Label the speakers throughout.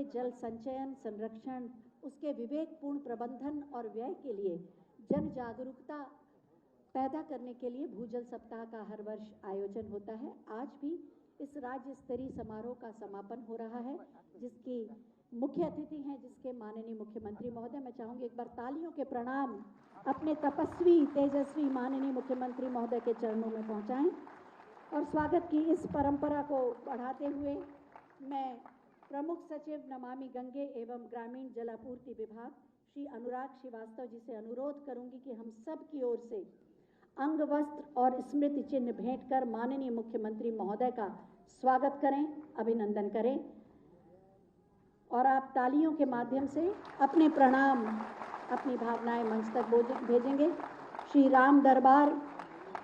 Speaker 1: लिए जल संचयन, संरक्षण, उसके विवेकपूर्ण प्रबंधन और व्यय के लिए जन जागरूकता पैदा करने के लिए भूजल सप्ताह का हर वर्ष आयोजन होता है। आज भी इस राज्य स्तरीय समारोह का समापन हो रहा है, जिसकी मुख्य अतिथि हैं जिसके माननीय मुख्यमंत्री महोदय। मैं चाहूंगी एक बार तालियों के प्रणाम अपने तपस्वी तेजस्वी माननीय मुख्यमंत्री महोदय के चरणों में पहुंचाएं। और स्वागत की इस परंपरा को बढ़ाते हुए मैं प्रमुख सचिव नमामि गंगे एवं ग्रामीण जलापूर्ति विभाग श्री अनुराग श्रीवास्तव जी से अनुरोध करूंगी कि हम सब की ओर से अंग वस्त्र और स्मृति चिन्ह भेंट कर माननीय मुख्यमंत्री महोदय का स्वागत करें, अभिनंदन करें। और आप तालियों के माध्यम से अपने प्रणाम, अपनी भावनाएं मंच तक भेजेंगे। श्री राम दरबार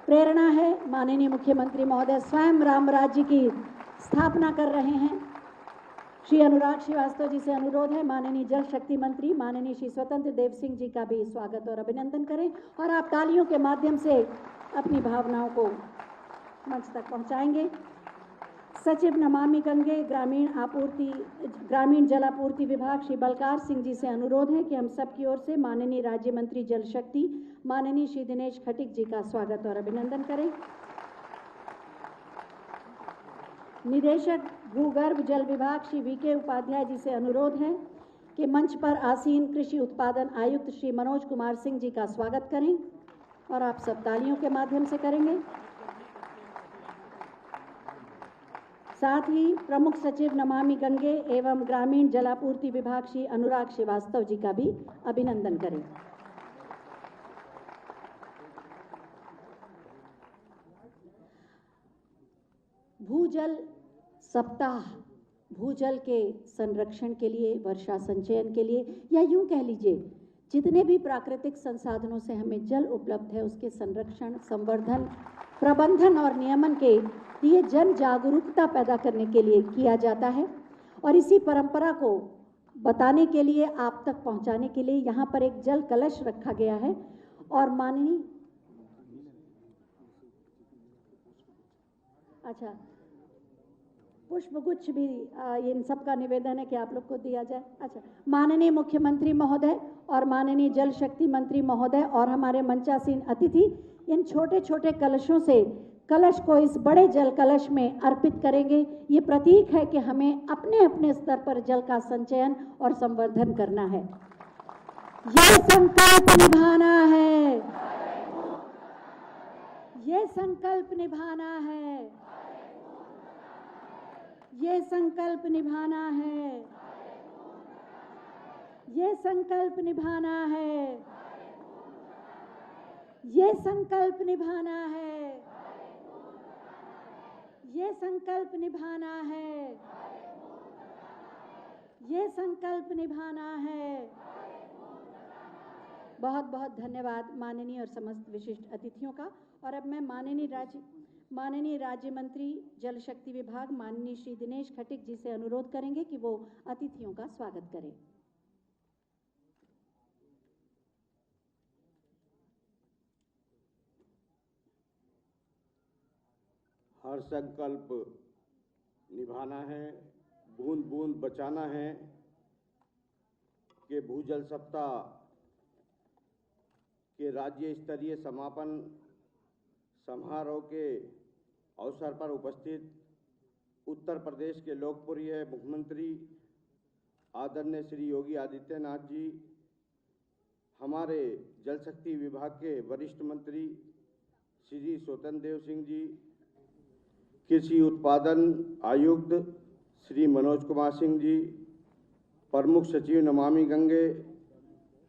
Speaker 1: प्रेरणा है, माननीय मुख्यमंत्री महोदय स्वयं राम राज्य की स्थापना कर रहे हैं। श्री अनुराग श्रीवास्तव जी से अनुरोध है माननीय जल शक्ति मंत्री माननीय श्री स्वतंत्र देव सिंह जी का भी स्वागत और अभिनंदन करें। और आप तालियों के माध्यम से अपनी भावनाओं को मंच तक पहुंचाएंगे। सचिव नमामि गंगे ग्रामीण जलापूर्ति विभाग श्री बलकार सिंह जी से अनुरोध है कि हम सब की ओर से माननीय राज्य मंत्री जल शक्ति माननीय श्री दिनेश खटीक जी का स्वागत और अभिनंदन करें। निदेशक भूगर्भ जल विभाग श्री वीके उपाध्याय जी से अनुरोध है कि मंच पर आसीन कृषि उत्पादन आयुक्त श्री मनोज कुमार सिंह जी का स्वागत करें और आप सब तालियों के माध्यम से करेंगे। साथ ही प्रमुख सचिव नमामि गंगे एवं ग्रामीण जलापूर्ति विभाग श्री अनुराग श्रीवास्तव जी का भी अभिनंदन करें। भूजल सप्ताह भूजल के संरक्षण के लिए, वर्षा संचयन के लिए, या यूं कह लीजिए जितने भी प्राकृतिक संसाधनों से हमें जल उपलब्ध है उसके संरक्षण, संवर्धन, प्रबंधन और नियमन के लिए जन जागरूकता पैदा करने के लिए किया जाता है। और इसी परंपरा को बताने के लिए, आप तक पहुंचाने के लिए यहाँ पर एक जल कलश रखा गया है और माननीय पुष्पगुच्छ भी इन सबका निवेदन है कि आप लोग को दिया जाए। माननीय मुख्यमंत्री महोदय और माननीय जल शक्ति मंत्री महोदय और हमारे मंचासीन अतिथि इन छोटे छोटे कलशों से कलश को इस बड़े जल कलश में अर्पित करेंगे। ये प्रतीक है कि हमें अपने अपने स्तर पर जल का संचयन और संवर्धन करना है। ये संकल्प निभाना है, ये संकल्प निभाना है, ये संकल्प निभाना है, ये संकल्प निभाना है, ये संकल्प निभाना है, ये संकल्प निभाना है, ये संकल्प निभाना है। बहुत बहुत धन्यवाद माननीय और समस्त विशिष्ट अतिथियों का। और अब मैं माननीय राज्य मंत्री जल शक्ति विभाग माननीय श्री दिनेश खटीक जी से अनुरोध करेंगे कि वो अतिथियों का स्वागत करें।
Speaker 2: हर संकल्प निभाना है, बूंद बूंद बचाना है कि भूजल सप्ताह के राज्य स्तरीय समापन समारोह के अवसर पर उपस्थित उत्तर प्रदेश के लोकप्रिय मुख्यमंत्री आदरणीय श्री योगी आदित्यनाथ जी, हमारे जल शक्ति विभाग के वरिष्ठ मंत्री श्री स्वतंत्र देव सिंह जी, कृषि उत्पादन आयुक्त श्री मनोज कुमार सिंह जी, प्रमुख सचिव नमामि गंगे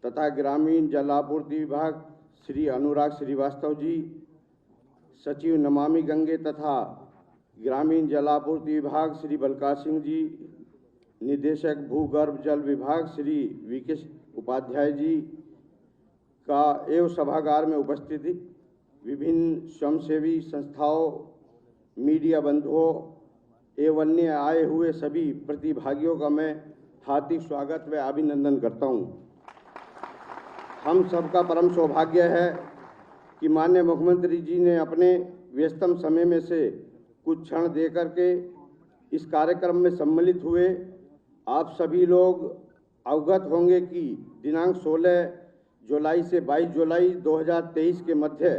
Speaker 2: तथा ग्रामीण जलापूर्ति विभाग श्री अनुराग श्रीवास्तव जी, सचिव नमामि गंगे तथा ग्रामीण जलापूर्ति विभाग श्री बलकार सिंह जी, निदेशक भूगर्भ जल विभाग श्री वीके उपाध्याय जी का एवं सभागार में उपस्थित विभिन्न स्वयंसेवी संस्थाओं, मीडिया बंधुओं एवं अन्य आए हुए सभी प्रतिभागियों का मैं हार्दिक स्वागत व अभिनंदन करता हूं। हम सबका परम सौभाग्य है कि माननीय मुख्यमंत्री जी ने अपने व्यस्तम समय में से कुछ क्षण देकर के इस कार्यक्रम में सम्मिलित हुए आप सभी लोग अवगत होंगे कि दिनांक 16 जुलाई से 22 जुलाई 2023 के मध्य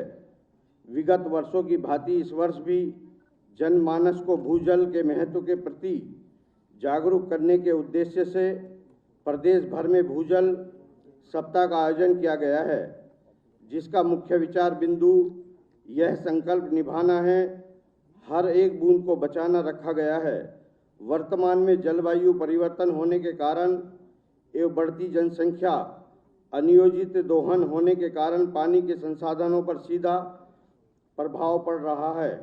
Speaker 2: विगत वर्षों की भांति इस वर्ष भी जनमानस को भूजल के महत्व के प्रति जागरूक करने के उद्देश्य से प्रदेश भर में भूजल सप्ताह का आयोजन किया गया है, जिसका मुख्य विचार बिंदु यह संकल्प निभाना है, हर एक बूंद को बचाना रखा गया है। वर्तमान में जलवायु परिवर्तन होने के कारण एवं बढ़ती जनसंख्या, अनियोजित दोहन होने के कारण पानी के संसाधनों पर सीधा प्रभाव पड़ रहा है।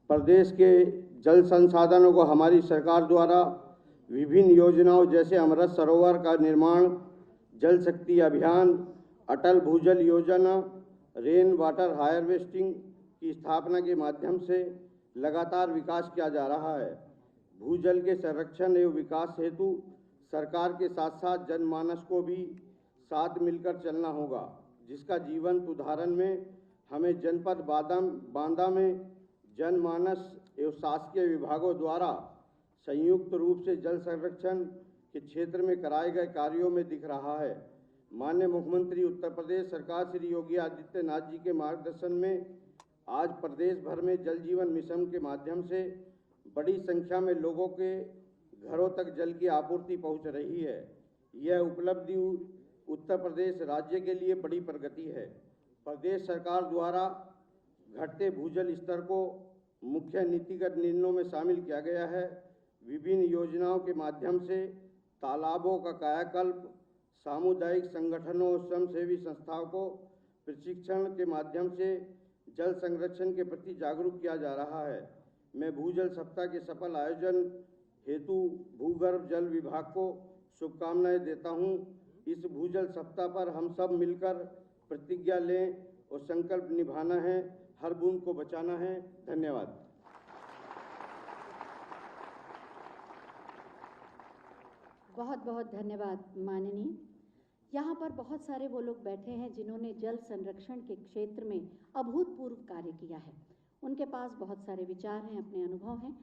Speaker 2: प्रदेश के जल संसाधनों को हमारी सरकार द्वारा विभिन्न योजनाओं जैसे अमृत सरोवर का निर्माण, जल शक्ति अभियान, अटल भूजल योजना, रेन वाटर हार्वेस्टिंग की स्थापना के माध्यम से लगातार विकास किया जा रहा है। भूजल के संरक्षण एवं विकास हेतु सरकार के साथ साथ जनमानस को भी साथ मिलकर चलना होगा, जिसका जीवंत उदाहरण में हमें जनपद बांदा में जनमानस एवं शासकीय विभागों द्वारा संयुक्त रूप से जल संरक्षण के क्षेत्र में कराए गए कार्यों में दिख रहा है। माननीय मुख्यमंत्री उत्तर प्रदेश सरकार श्री योगी आदित्यनाथ जी के मार्गदर्शन में आज प्रदेश भर में जल जीवन मिशन के माध्यम से बड़ी संख्या में लोगों के घरों तक जल की आपूर्ति पहुंच रही है। यह उपलब्धि उत्तर प्रदेश राज्य के लिए बड़ी प्रगति है। प्रदेश सरकार द्वारा घटते भूजल स्तर को मुख्य नीतिगत निर्णयों में शामिल किया गया है। विभिन्न योजनाओं के माध्यम से तालाबों का कायाकल्प, सामुदायिक संगठनों और स्वयंसेवी संस्थाओं को प्रशिक्षण के माध्यम से जल संरक्षण के प्रति जागरूक किया जा रहा है। मैं भूजल सप्ताह के सफल आयोजन हेतु भूगर्भ जल विभाग को शुभकामनाएं देता हूं। इस भूजल सप्ताह पर हम सब मिलकर प्रतिज्ञा लें और संकल्प निभाना है, हर बूंद को बचाना है। धन्यवाद।
Speaker 1: बहुत बहुत धन्यवाद माननीय। यहाँ पर बहुत सारे वो लोग बैठे हैं जिन्होंने जल संरक्षण के क्षेत्र में अभूतपूर्व कार्य किया है। उनके पास बहुत सारे विचार हैं, अपने अनुभव हैं।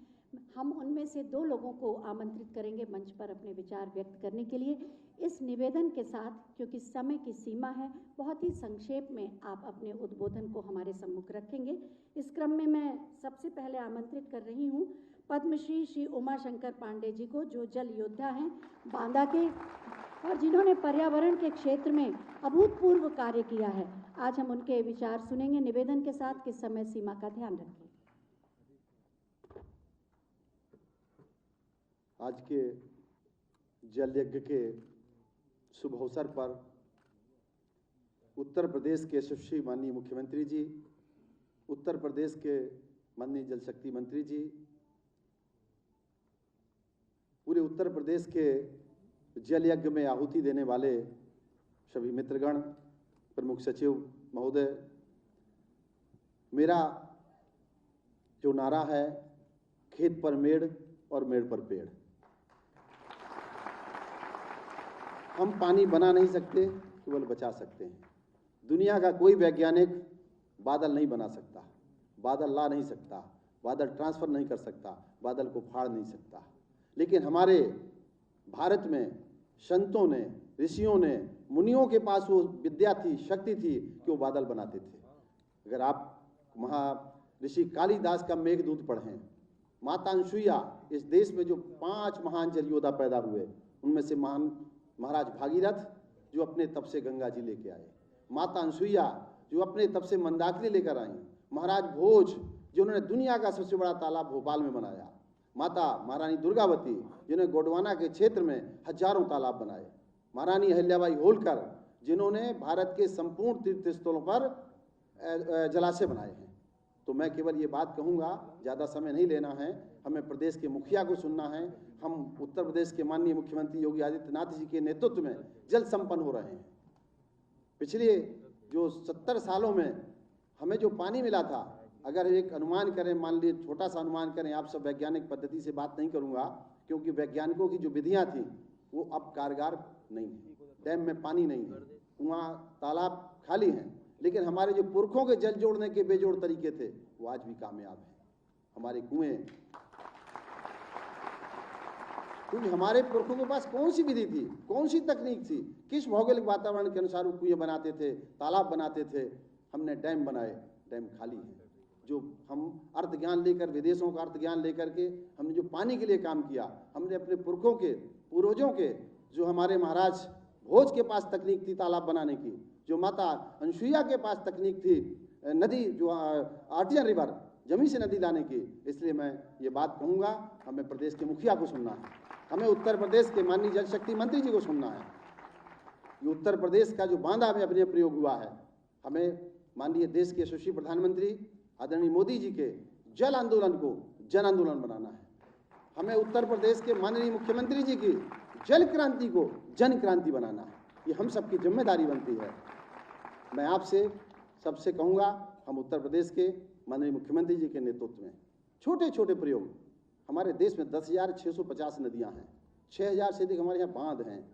Speaker 1: हम उनमें से 2 लोगों को आमंत्रित करेंगे मंच पर अपने विचार व्यक्त करने के लिए, इस निवेदन के साथ, क्योंकि समय की सीमा है, बहुत ही संक्षेप में आप अपने उद्बोधन को हमारे सम्मुख रखेंगे। इस क्रम में मैं सबसे पहले आमंत्रित कर रही हूँ पद्मश्री श्री उमा शंकर पांडे जी को, जो जल योद्धा हैं बांदा के और जिन्होंने पर्यावरण के क्षेत्र में अभूतपूर्व कार्य किया है। आज हम उनके विचार सुनेंगे निवेदन के साथ कि समय सीमा का ध्यान रखें।
Speaker 3: आज के जल यज्ञ के शुभ अवसर पर उत्तर प्रदेश के यशस्वी माननीय मुख्यमंत्री जी, उत्तर प्रदेश के माननीय जल शक्ति मंत्री जी, पूरे उत्तर प्रदेश के जल यज्ञ में आहुति देने वाले सभी मित्रगण, प्रमुख सचिव महोदय, मेरा जो नारा है, खेत पर मेड़ और मेड़ पर पेड़। हम पानी बना नहीं सकते, केवल बचा सकते हैं। दुनिया का कोई वैज्ञानिक बादल नहीं बना सकता, बादल ला नहीं सकता, बादल ट्रांसफर नहीं कर सकता, बादल को फाड़ नहीं सकता। लेकिन हमारे भारत में संतों ने, ऋषियों ने, मुनियों के पास वो विद्या थी, शक्ति थी कि वो बादल बनाते थे। अगर आप ऋषि कालिदास का मेघदूत पढ़ें, माता अनसुईया, इस देश में जो 5 महान जल योद्धा पैदा हुए, उनमें से महान महाराज भागीरथ जो अपने तप से गंगा जी लेके आए, माता अनसुईया जो अपने तप से मंदाकिनी लेकर आई, महाराज भोज जिन्होंने दुनिया का सबसे बड़ा तालाब भोपाल में बनाया, माता महारानी दुर्गावती जिन्होंने गोंडवाना के क्षेत्र में हजारों तालाब बनाए, महारानी अहिल्याबाई होलकर जिन्होंने भारत के संपूर्ण तीर्थ स्थलों पर जलाशय बनाए हैं। तो मैं केवल ये बात कहूँगा, ज़्यादा समय नहीं लेना है, हमें प्रदेश के मुखिया को सुनना है। हम उत्तर प्रदेश के माननीय मुख्यमंत्री योगी आदित्यनाथ जी के नेतृत्व में जल संपन्न हो रहे हैं। पिछले जो 70 सालों में हमें जो पानी मिला था, अगर एक अनुमान करें, मान लीजिए छोटा सा अनुमान करें, आप सब वैज्ञानिक पद्धति से बात नहीं करूँगा क्योंकि वैज्ञानिकों की जो विधियाँ थी वो अब कारगर नहीं है। डैम में पानी नहीं है, कुआं तालाब खाली हैं, लेकिन हमारे जो पुरखों के जल जोड़ने के बेजोड़ तरीके थे वो आज भी कामयाब हैं। हमारे कुएं, क्योंकि हमारे पुरखों के पास कौन सी विधि थी, कौन सी तकनीक थी, किस भौगोलिक वातावरण के अनुसार वो कुएं बनाते थे, तालाब बनाते थे। हमने डैम बनाए, डैम खाली हैं। जो हम अर्थ ज्ञान लेकर, विदेशों का अर्थ ज्ञान लेकर के हमने जो पानी के लिए काम किया, हमने अपने पुरखों के, पूर्वजों के, जो हमारे महाराज भोज के पास तकनीक थी तालाब बनाने की, जो माता अनसुईया के पास तकनीक थी नदी, जो आर्टियन रिवर, जमी से नदी लाने की। इसलिए मैं ये बात कहूँगा, हमें प्रदेश के मुखिया को सुनना है, हमें उत्तर प्रदेश के माननीय जल शक्ति मंत्री जी को सुनना है। ये उत्तर प्रदेश का जो बांधा में अपने प्रयोग हुआ है, हमें माननीय देश के यशस्वी प्रधानमंत्री आदरणीय मोदी जी के जल आंदोलन को जन आंदोलन बनाना है। हमें उत्तर प्रदेश के माननीय मुख्यमंत्री जी की जल क्रांति को जन क्रांति बनाना है। ये हम सबकी जिम्मेदारी बनती है। मैं आपसे सबसे कहूँगा, हम उत्तर प्रदेश के माननीय मुख्यमंत्री जी के नेतृत्व में छोटे छोटे प्रयोग, हमारे देश में 10,650 नदियाँ हैं, 6,000 से अधिक हमारे यहाँ बांध हैं।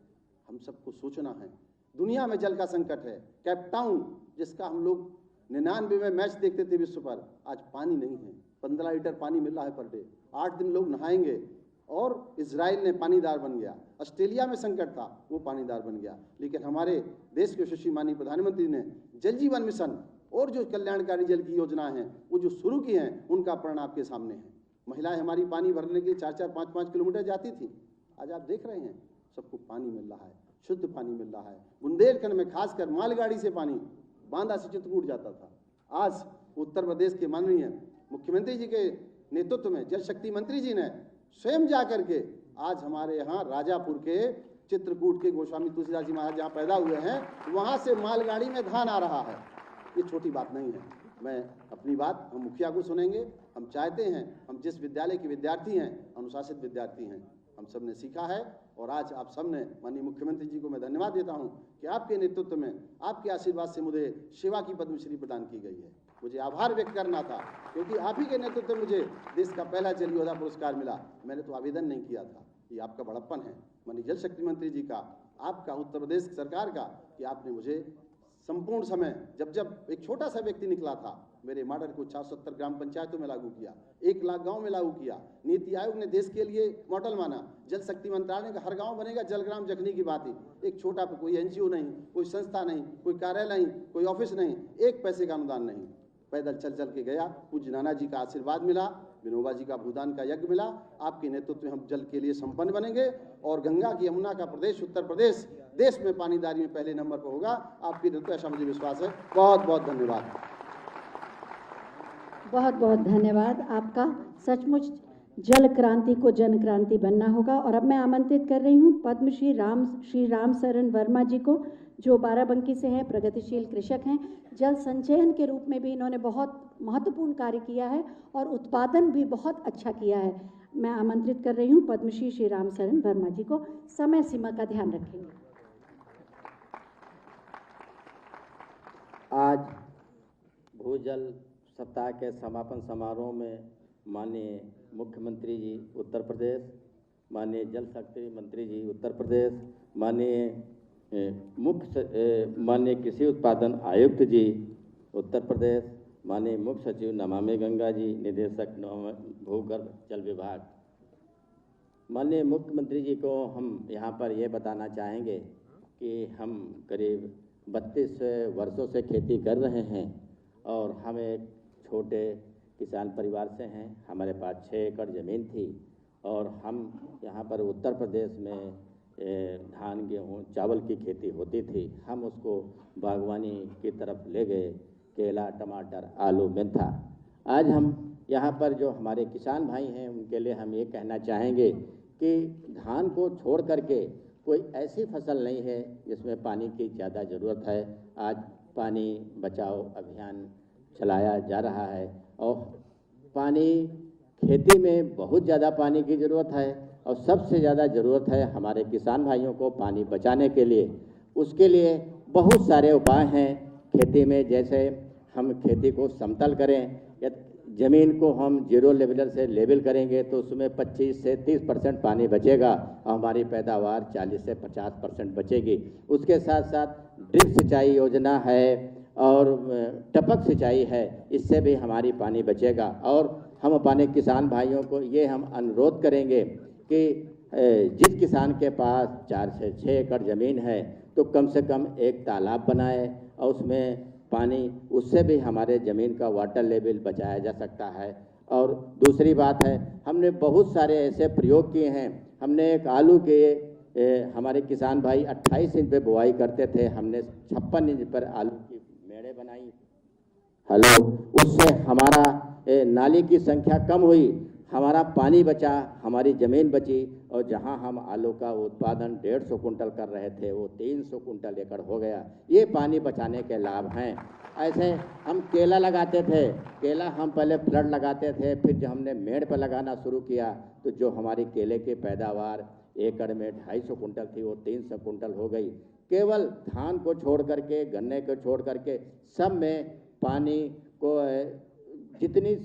Speaker 3: हम सबको सोचना है, दुनिया में जल का संकट है। कैप टाउन, जिसका हम लोग 99 में मैच देखते थे विश्व पर, आज पानी नहीं है। 15 लीटर पानी मिल रहा है पर डे, 8 दिन लोग नहाएंगे। और इजराइल ने पानीदार बन गया, ऑस्ट्रेलिया में संकट था, वो पानीदार बन गया। लेकिन हमारे देश के यशस्वी माननीय प्रधानमंत्री ने जल जीवन मिशन और जो कल्याणकारी जल की योजना है वो जो शुरू की हैं, उनका परिणाम आपके सामने है। महिलाएं हमारी पानी भरने के लिए 4-4, 5-5 किलोमीटर जाती थी, आज आप देख रहे हैं सबको पानी मिल रहा है, शुद्ध पानी मिल रहा है। बुंदेलखंड में खासकर मालगाड़ी से पानी बांदा से चित्रकूट जाता था। आज उत्तर प्रदेश के माननीय मुख्यमंत्री जी के नेतृत्व में जल शक्ति मंत्री जी ने स्वयं जा करके आज हमारे यहाँ राजापुर के चित्रकूट के गोस्वामी तुलसीदास जी महाराज जहाँ पैदा हुए हैं, वहाँ से मालगाड़ी में धान आ रहा है। ये छोटी बात नहीं है। मैं अपनी बात हम मुखिया को सुनेंगे। हम चाहते हैं, हम जिस विद्यालय के विद्यार्थी हैं, अनुशासित विद्यार्थी हैं, हम सब ने सीखा है। और आज आप सब ने, माननीय मुख्यमंत्री जी को मैं धन्यवाद देता हूं कि आपके नेतृत्व में, आपके आशीर्वाद से मुझे सेवा की पद्मश्री प्रदान की गई है। मुझे आभार व्यक्त करना था, क्योंकि आप ही के नेतृत्व में मुझे देश का पहला जल योद्धा पुरस्कार मिला। मैंने तो आवेदन नहीं किया था। ये आपका बड़प्पन है माननीय जल शक्ति मंत्री जी का, आपका, उत्तर प्रदेश सरकार का, कि आपने मुझे संपूर्ण समय, जब जब एक छोटा सा व्यक्ति निकला था, मेरे मॉडल को 470 ग्राम पंचायतों में लागू किया, 1 लाख गांव में लागू किया। नीति आयोग ने देश के लिए मॉडल माना। जल शक्ति मंत्रालय का हर गांव बनेगा जलग्राम जखनी की बात ही। एक छोटा, कोई एनजीओ नहीं, कोई संस्था नहीं, कोई कार्यालय नहीं, कोई ऑफिस नहीं, 1 पैसे का अनुदान नहीं, पैदल चल चल के गया। पूज्य नाना जी का आशीर्वाद मिला, विनोबा जी का भूदान का यज्ञ मिला। आपके नेतृत्व में हम जल के लिए संपन्न बनेंगे और गंगा की, यमुना का प्रदेश उत्तर प्रदेश देश में पानीदारी में पहले नंबर पर होगा। आपकी नेतृत्व, ऐसा मुझे विश्वास है। बहुत बहुत धन्यवाद।
Speaker 1: बहुत बहुत धन्यवाद आपका। सचमुच जल क्रांति को जन क्रांति बनना होगा। और अब मैं आमंत्रित कर रही हूँ पद्मश्री श्री राम शरण वर्मा जी को, जो बाराबंकी से हैं, प्रगतिशील कृषक हैं। जल संचयन के रूप में भी इन्होंने बहुत महत्वपूर्ण कार्य किया है और उत्पादन भी बहुत अच्छा किया है। मैं आमंत्रित कर रही हूँ पद्मश्री श्री राम शरण वर्मा जी को। समय सीमा का ध्यान रखेंगे।
Speaker 4: आज भूजल सप्ताह के समापन समारोह में माननीय मुख्यमंत्री जी उत्तर प्रदेश, माननीय जल शक्ति मंत्री जी उत्तर प्रदेश, माननीय कृषि उत्पादन आयुक्त जी उत्तर प्रदेश, माननीय मुख्य सचिव नमामि गंगा जी, निदेशक भूगर्भ जल विभाग, माननीय मुख्यमंत्री जी को हम यहाँ पर ये बताना चाहेंगे कि हम करीब 32 वर्षों से खेती कर रहे हैं और हम एक छोटे किसान परिवार से हैं। हमारे पास 6 एकड़ ज़मीन थी और हम यहाँ पर उत्तर प्रदेश में धान, गेहूँ, चावल की खेती होती थी। हम उसको बागवानी की तरफ ले गए, केला, टमाटर, आलू, मेंथा। आज हम यहाँ पर जो हमारे किसान भाई हैं उनके लिए हम ये कहना चाहेंगे कि धान को छोड़ करके कोई ऐसी फसल नहीं है जिसमें पानी की ज़्यादा ज़रूरत है। आज पानी बचाओ अभियान चलाया जा रहा है और पानी, खेती में बहुत ज़्यादा पानी की ज़रूरत है और सबसे ज़्यादा ज़रूरत है हमारे किसान भाइयों को पानी बचाने के लिए। उसके लिए बहुत सारे उपाय हैं खेती में, जैसे हम खेती को समतल करें या ज़मीन को हम 0 लेवलर से लेवल करेंगे तो उसमें 25 से 30% पानी बचेगा और हमारी पैदावार 40 से 50% बचेगी। उसके साथ साथ ड्रिप सिंचाई योजना है और टपक सिंचाई है, इससे भी हमारी पानी बचेगा। और हम अपने किसान भाइयों को ये हम अनुरोध करेंगे कि जिस किसान के पास 4 से 6 एकड़ ज़मीन है तो कम से कम एक तालाब बनाए और उसमें पानी, उससे भी हमारे ज़मीन का वाटर लेवल बचाया जा सकता है। और दूसरी बात है, हमने बहुत सारे ऐसे प्रयोग किए हैं। हमने एक आलू के हमारे किसान भाई 28 इंच पे बुआई करते थे, हमने 56 इंच पर आलू की मेड़े बनाई। उससे हमारा नाली की संख्या कम हुई, हमारा पानी बचा, हमारी ज़मीन बची। और जहां हम आलू का उत्पादन 150 कुंटल कर रहे थे वो 300 कुंटल एकड़ हो गया। ये पानी बचाने के लाभ हैं। ऐसे हम केला लगाते थे, केला हम पहले फ्लड लगाते थे, फिर जब हमने मेड़ पर लगाना शुरू किया तो जो हमारी केले की पैदावार एकड़ में 250 कुंटल थी वो 300 कुंटल हो गई। केवल धान को छोड़ करके, गन्ने को छोड़ करके सब में पानी को, जितनी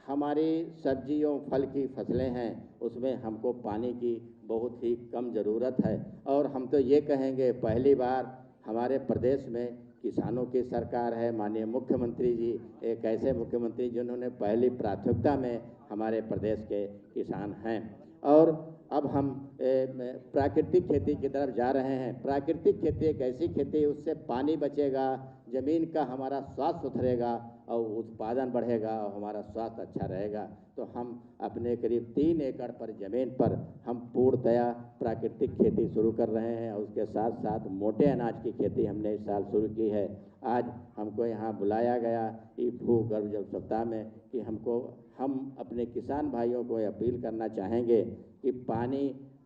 Speaker 4: हमारी सब्जियों फल की फसलें हैं उसमें हमको पानी की बहुत ही कम ज़रूरत है। और हम तो ये कहेंगे, पहली बार हमारे प्रदेश में किसानों की सरकार है। माननीय मुख्यमंत्री जी एक ऐसे मुख्यमंत्री जिन्होंने पहली प्राथमिकता में हमारे प्रदेश के किसान हैं। और अब हम प्राकृतिक खेती की तरफ जा रहे हैं। प्राकृतिक खेती एक ऐसी खेती, उससे पानी बचेगा, ज़मीन का हमारा स्वास्थ्य सुधरेगा और उत्पादन बढ़ेगा और हमारा स्वास्थ्य अच्छा रहेगा। तो हम अपने करीब 3 एकड़ पर ज़मीन पर हम पूर्णतया प्राकृतिक खेती शुरू कर रहे हैं और उसके साथ साथ मोटे अनाज की खेती हमने इस साल शुरू की है। आज हमको यहाँ बुलाया गया भूगर्भ जल सप्ताह में कि हम अपने किसान भाइयों को अपील करना चाहेंगे कि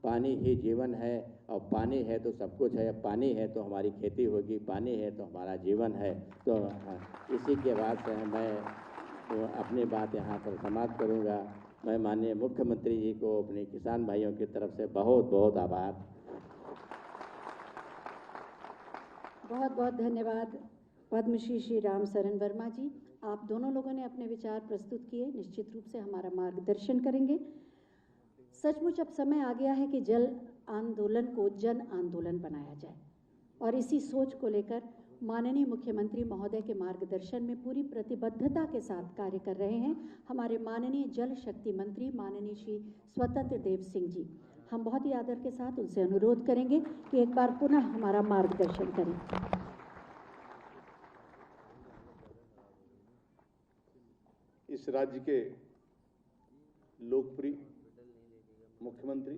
Speaker 4: पानी ही जीवन है और पानी है तो सब कुछ है। पानी है तो हमारी खेती होगी, पानी है तो हमारा जीवन है। तो इसी के बाद से मैं अपनी बात यहाँ पर समाप्त करूँगा। मैं माननीय मुख्यमंत्री जी को अपने किसान भाइयों की तरफ से बहुत बहुत आभार।
Speaker 1: बहुत बहुत धन्यवाद पद्मश्री श्री राम शरण वर्मा जी। आप दोनों लोगों ने अपने विचार प्रस्तुत किए, निश्चित रूप से हमारा मार्गदर्शन करेंगे। सचमुच अब समय आ गया है कि जल आंदोलन को जन आंदोलन बनाया जाए और इसी सोच को लेकर माननीय मुख्यमंत्री महोदय के मार्गदर्शन में पूरी प्रतिबद्धता के साथ कार्य कर रहे हैं हमारे माननीय जल शक्ति मंत्री माननीय श्री स्वतंत्र देव सिंह जी। हम बहुत ही आदर के साथ उनसे अनुरोध करेंगे कि एक बार पुनः हमारा मार्गदर्शन करें।
Speaker 3: इस राज्य के लोकप्रिय मुख्यमंत्री,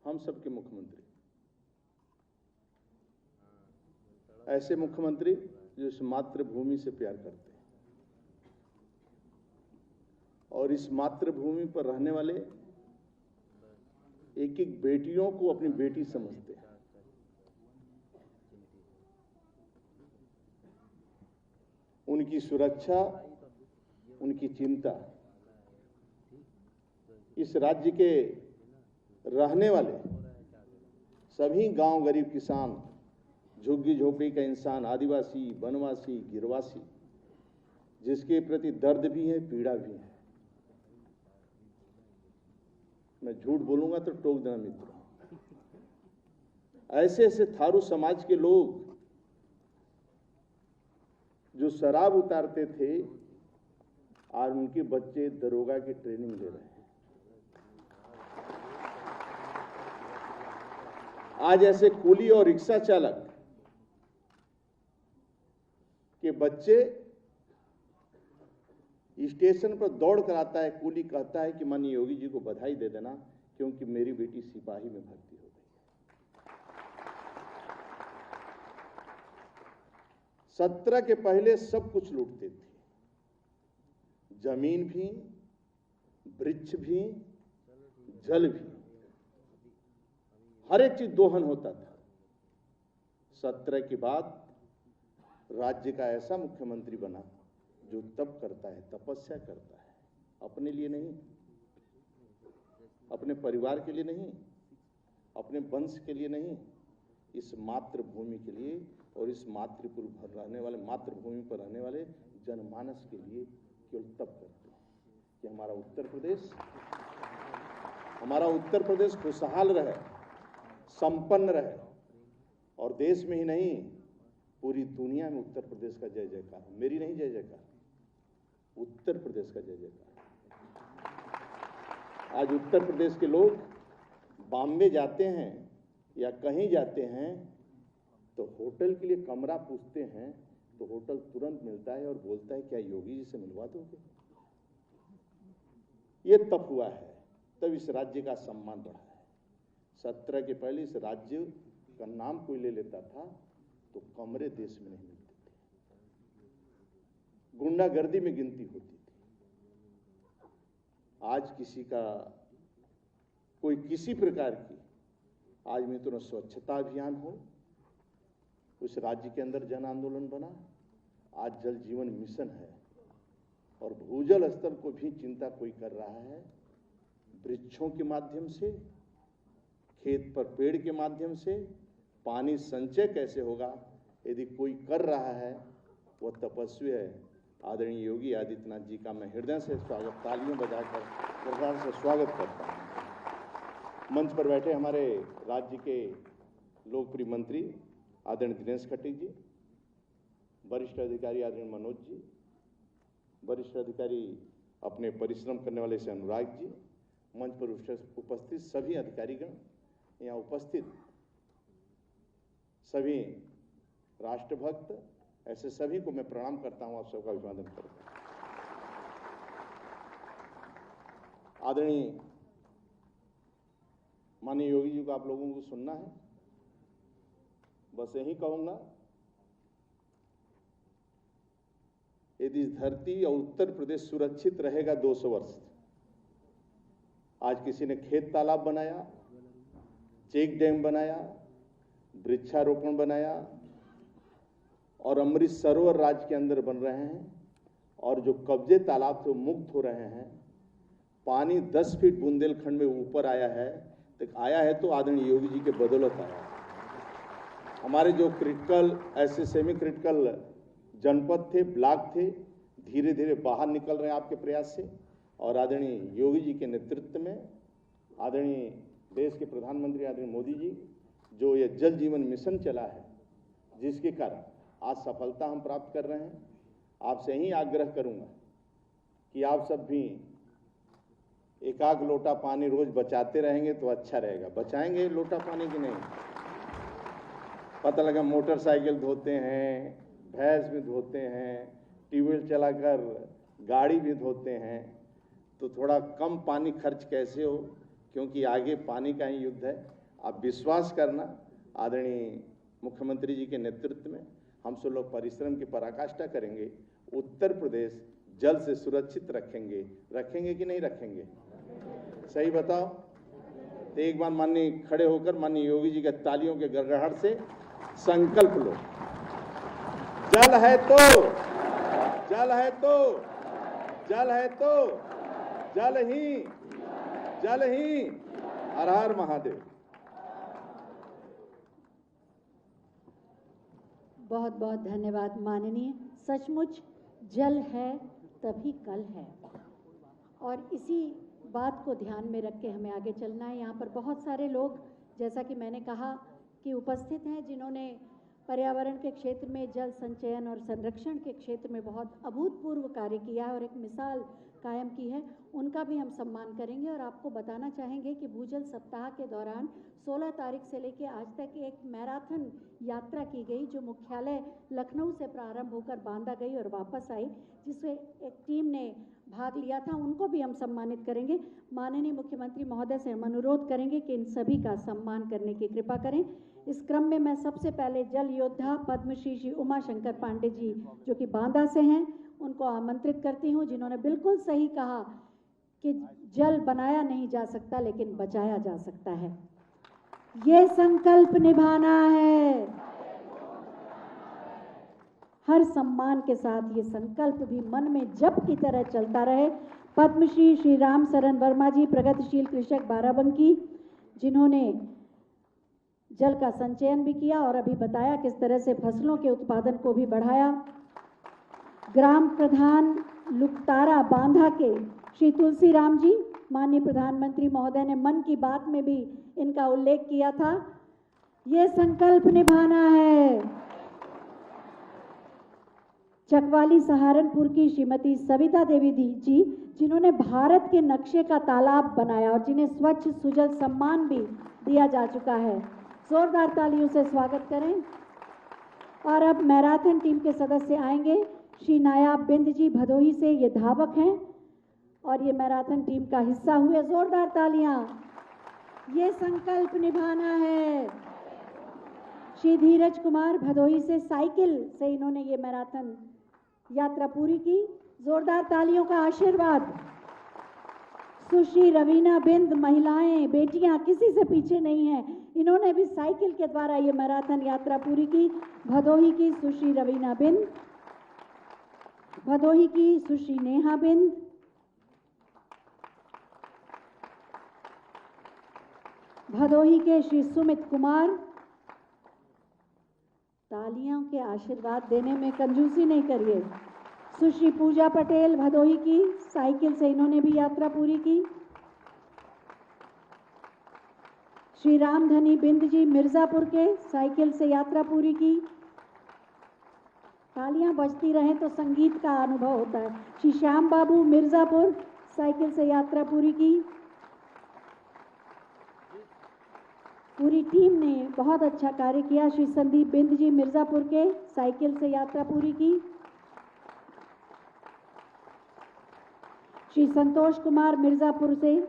Speaker 3: हम सबके मुख्यमंत्री, ऐसे मुख्यमंत्री जो इस मातृभूमि से प्यार करते हैं और इस मातृभूमि पर रहने वाले एक एक बेटियों को अपनी बेटी समझते हैं। उनकी सुरक्षा, उनकी चिंता, इस राज्य के रहने वाले सभी गांव, गरीब किसान, झुग्गी झोपड़ी का इंसान, आदिवासी, वनवासी, गिरवासी, जिसके प्रति दर्द भी है, पीड़ा भी है। मैं झूठ बोलूंगा तो टोक देना मित्रों। ऐसे ऐसे थारू समाज के लोग जो शराब उतारते थे, आज उनके बच्चे दरोगा की ट्रेनिंग ले रहे हैं। आज ऐसे कुली और रिक्शा चालक के बच्चे स्टेशन पर दौड़ कर आता है, कुली कहता है कि माननीय योगी जी को बधाई दे देना क्योंकि मेरी बेटी सिपाही में भर्ती हो गई। 17 के पहले सब कुछ लूटते थे, जमीन भी, वृक्ष भी, जल भी, हर एक चीज दोहन होता था। 17 के बाद राज्य का ऐसा मुख्यमंत्री बना जो तप करता है, तपस्या करता है, अपने लिए नहीं, अपने परिवार के लिए नहीं, अपने वंश के लिए नहीं, इस मातृभूमि के लिए और इस मातृभूमि पर रहने वाले जनमानस के लिए केवल तप करते हैं कि हमारा उत्तर प्रदेश खुशहाल रहे, संपन्न रहे और देश में ही नहीं पूरी दुनिया में उत्तर प्रदेश का जय जयकार, मेरी नहीं जय जयकार, उत्तर प्रदेश का जय जयकार। आज उत्तर प्रदेश के लोग बॉम्बे जाते हैं या कहीं जाते हैं तो होटल के लिए कमरा पूछते हैं तो होटल तुरंत मिलता है और बोलता है क्या योगी जी से मिलवा दोगे। ये तब हुआ है, तब इस राज्य का सम्मान बढ़ा है। 17 के पहले इस राज्य का नाम कोई ले लेता था तो कमरे देश में नहीं मिलते थे, गुंडागर्दी में गिनती होती थी। आज किसी का कोई किसी प्रकार की, आज में तो न स्वच्छता अभियान हो, उस राज्य के अंदर जन आंदोलन बना, आज जल जीवन मिशन है और भूजल स्तर को भी चिंता कोई कर रहा है। वृक्षों के माध्यम से, खेत पर पेड़ के माध्यम से पानी संचय कैसे होगा, यदि कोई कर रहा है वो तपस्वी है। आदरणीय योगी आदित्यनाथ जी का मैं हृदय से स्वागत, तालियों बजाकर प्रकार से स्वागत करता हूँ। मंच पर बैठे हमारे राज्य के लोकप्रिय मंत्री आदरणीय दिनेश खट्टिक जी, वरिष्ठ अधिकारी आदरणीय मनोज जी, वरिष्ठ अधिकारी अपने परिश्रम करने वाले से अनुराग जी, मंच पर उपस्थित सभी अधिकारीगण, यहाँ उपस्थित सभी राष्ट्रभक्त, ऐसे सभी को मैं प्रणाम करता हूँ, आप सबका अभिवादन करता हूँ। आदरणीय माननीय योगी जी को आप लोगों को सुनना है, बस यही कहूंगा, यदि धरती और उत्तर प्रदेश सुरक्षित रहेगा 200 वर्ष। आज किसी ने खेत तालाब बनाया, चेक डैम बनाया, वृक्षारोपण बनाया और अमृत सरोवर राज्य के अंदर बन रहे हैं और जो कब्जे तालाब से मुक्त हो रहे हैं, पानी 10 फीट बुंदेलखंड में ऊपर आया है तो आदरणीय योगी जी के बदौलत आया है। हमारे जो क्रिटिकल, ऐसे सेमी क्रिटिकल जनपद थे, ब्लॉक थे, धीरे धीरे बाहर निकल रहे हैं आपके प्रयास से और आदरणीय योगी जी के नेतृत्व में, आदरणीय देश के प्रधानमंत्री आदरणीय मोदी जी जो ये जल जीवन मिशन चला है, जिसके कारण आज सफलता हम प्राप्त कर रहे हैं। आपसे यही आग्रह करूंगा कि आप सब भी एक आध लोटा पानी रोज बचाते रहेंगे तो अच्छा रहेगा। बचाएंगे लोटा पानी की नहीं, पता लगा मोटरसाइकिल धोते हैं, भैंस भी धोते हैं, ट्यूबवेल चलाकर गाड़ी भी धोते हैं, तो थोड़ा कम पानी खर्च कैसे हो, क्योंकि आगे पानी का ही युद्ध है। आप विश्वास करना, आदरणीय मुख्यमंत्री जी के नेतृत्व में हम सब लोग परिश्रम की पराकाष्ठा करेंगे, उत्तर प्रदेश जल से सुरक्षित रखेंगे कि नहीं रखेंगे, सही बताओ। तो एक बार माननीय खड़े होकर माननीय योगी जी के तालियों के गड़गड़ाहट से संकल्प लो, जल है तो, जल है तो, जल है तो, जल ही, हर हर महादेव।
Speaker 1: बहुत बहुत धन्यवाद माननीय। सचमुच जल है तभी कल है और इसी बात को ध्यान में रख के हमें आगे चलना है। यहाँ पर बहुत सारे लोग, जैसा कि मैंने कहा, कि उपस्थित हैं जिन्होंने पर्यावरण के क्षेत्र में, जल संचयन और संरक्षण के क्षेत्र में बहुत अभूतपूर्व कार्य किया है और एक मिसाल कायम की है। उनका भी हम सम्मान करेंगे और आपको बताना चाहेंगे कि भूजल सप्ताह के दौरान 16 तारीख से लेकर आज तक एक मैराथन यात्रा की गई जो मुख्यालय लखनऊ से प्रारंभ होकर बांदा गई और वापस आई, जिसमें एक टीम ने भाग लिया था। उनको भी हम सम्मानित करेंगे। माननीय मुख्यमंत्री महोदय से हम अनुरोध करेंगे कि इन सभी का सम्मान करने की कृपा करें। इस क्रम में मैं सबसे पहले जल योद्धा पद्मश्री श्री उमा शंकर पांडे जी, जो कि बांदा से हैं, उनको आमंत्रित करती हूं, जिन्होंने बिल्कुल सही कहा कि जल बनाया नहीं जा सकता लेकिन बचाया जा सकता है। ये संकल्प निभाना है। हर सम्मान के साथ ये संकल्प भी मन में जप की तरह चलता रहे। पद्मश्री श्री राम शरण वर्मा जी, प्रगतिशील कृषक बाराबंकी, जिन्होंने जल का संचयन भी किया और अभी बताया किस तरह से फसलों के उत्पादन को भी बढ़ाया। ग्राम प्रधान लुकतारा बांधा के श्री तुलसी राम जी, माननीय प्रधानमंत्री महोदय ने मन की बात में भी इनका उल्लेख किया था। ये संकल्प निभाना है। चकवाली सहारनपुर की श्रीमती सविता देवी जी, जिन्होंने भारत के नक्शे का तालाब बनाया और जिन्हें स्वच्छ सुजल सम्मान भी दिया जा चुका है। जोरदार तालियों से स्वागत करें। और अब मैराथन टीम के सदस्य आएंगे। श्री नायाब बिंद जी भदोही से, ये धावक हैं और ये मैराथन टीम का हिस्सा हुए। जोरदार तालियां। ये संकल्प निभाना है। श्री धीरज कुमार भदोही से, साइकिल से इन्होंने ये मैराथन यात्रा पूरी की। जोरदार तालियों का आशीर्वाद। सुश्री रवीना बिंद, महिलाएं, बेटियां किसी से पीछे नहीं हैं, इन्होंने भी साइकिल के द्वारा ये मैराथन यात्रा पूरी की। भदोही की सुश्री रवीना बिंद, भदोही की सुश्री नेहा बिंद, भदोही के श्री सुमित कुमार। तालियों के आशीर्वाद देने में कंजूसी नहीं करिए। सुश्री पूजा पटेल भदोही की, साइकिल से इन्होंने भी यात्रा पूरी की। श्री रामधनी बिंद जी मिर्जापुर के, साइकिल से यात्रा पूरी की। तालियां बजती रहें तो संगीत का अनुभव होता है। श्री श्याम बाबू मिर्जापुर, साइकिल से यात्रा पूरी की। पूरी टीम ने बहुत अच्छा कार्य किया। श्री संदीप बिंद जी मिर्जापुर के, साइकिल से यात्रा पूरी की। श्री संतोष कुमार मिर्जापुर से,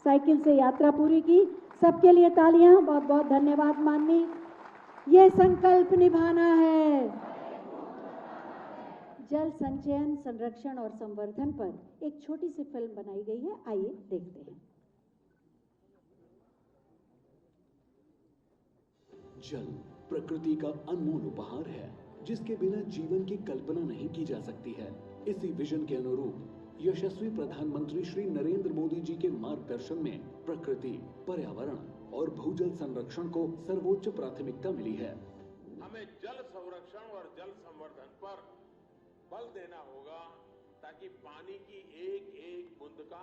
Speaker 1: साइकिल से यात्रा पूरी की। सबके लिए तालियां। बहुत बहुत धन्यवाद माननीय। ये संकल्प निभाना है। जल संचयन, संरक्षण और संवर्धन पर एक छोटी सी फिल्म बनाई गई है, आइए देखते हैं।
Speaker 5: जल प्रकृति का अनमोल उपहार है, जिसके बिना जीवन की कल्पना नहीं की जा सकती है। इसी विजन के अनुरूप यशस्वी प्रधानमंत्री श्री नरेंद्र मोदी जी के मार्गदर्शन में प्रकृति, पर्यावरण और भूजल संरक्षण को सर्वोच्च प्राथमिकता मिली है।
Speaker 6: हमें जल संरक्षण और जल संवर्धन पर बल देना होगा, ताकि पानी की एक एक बूंद का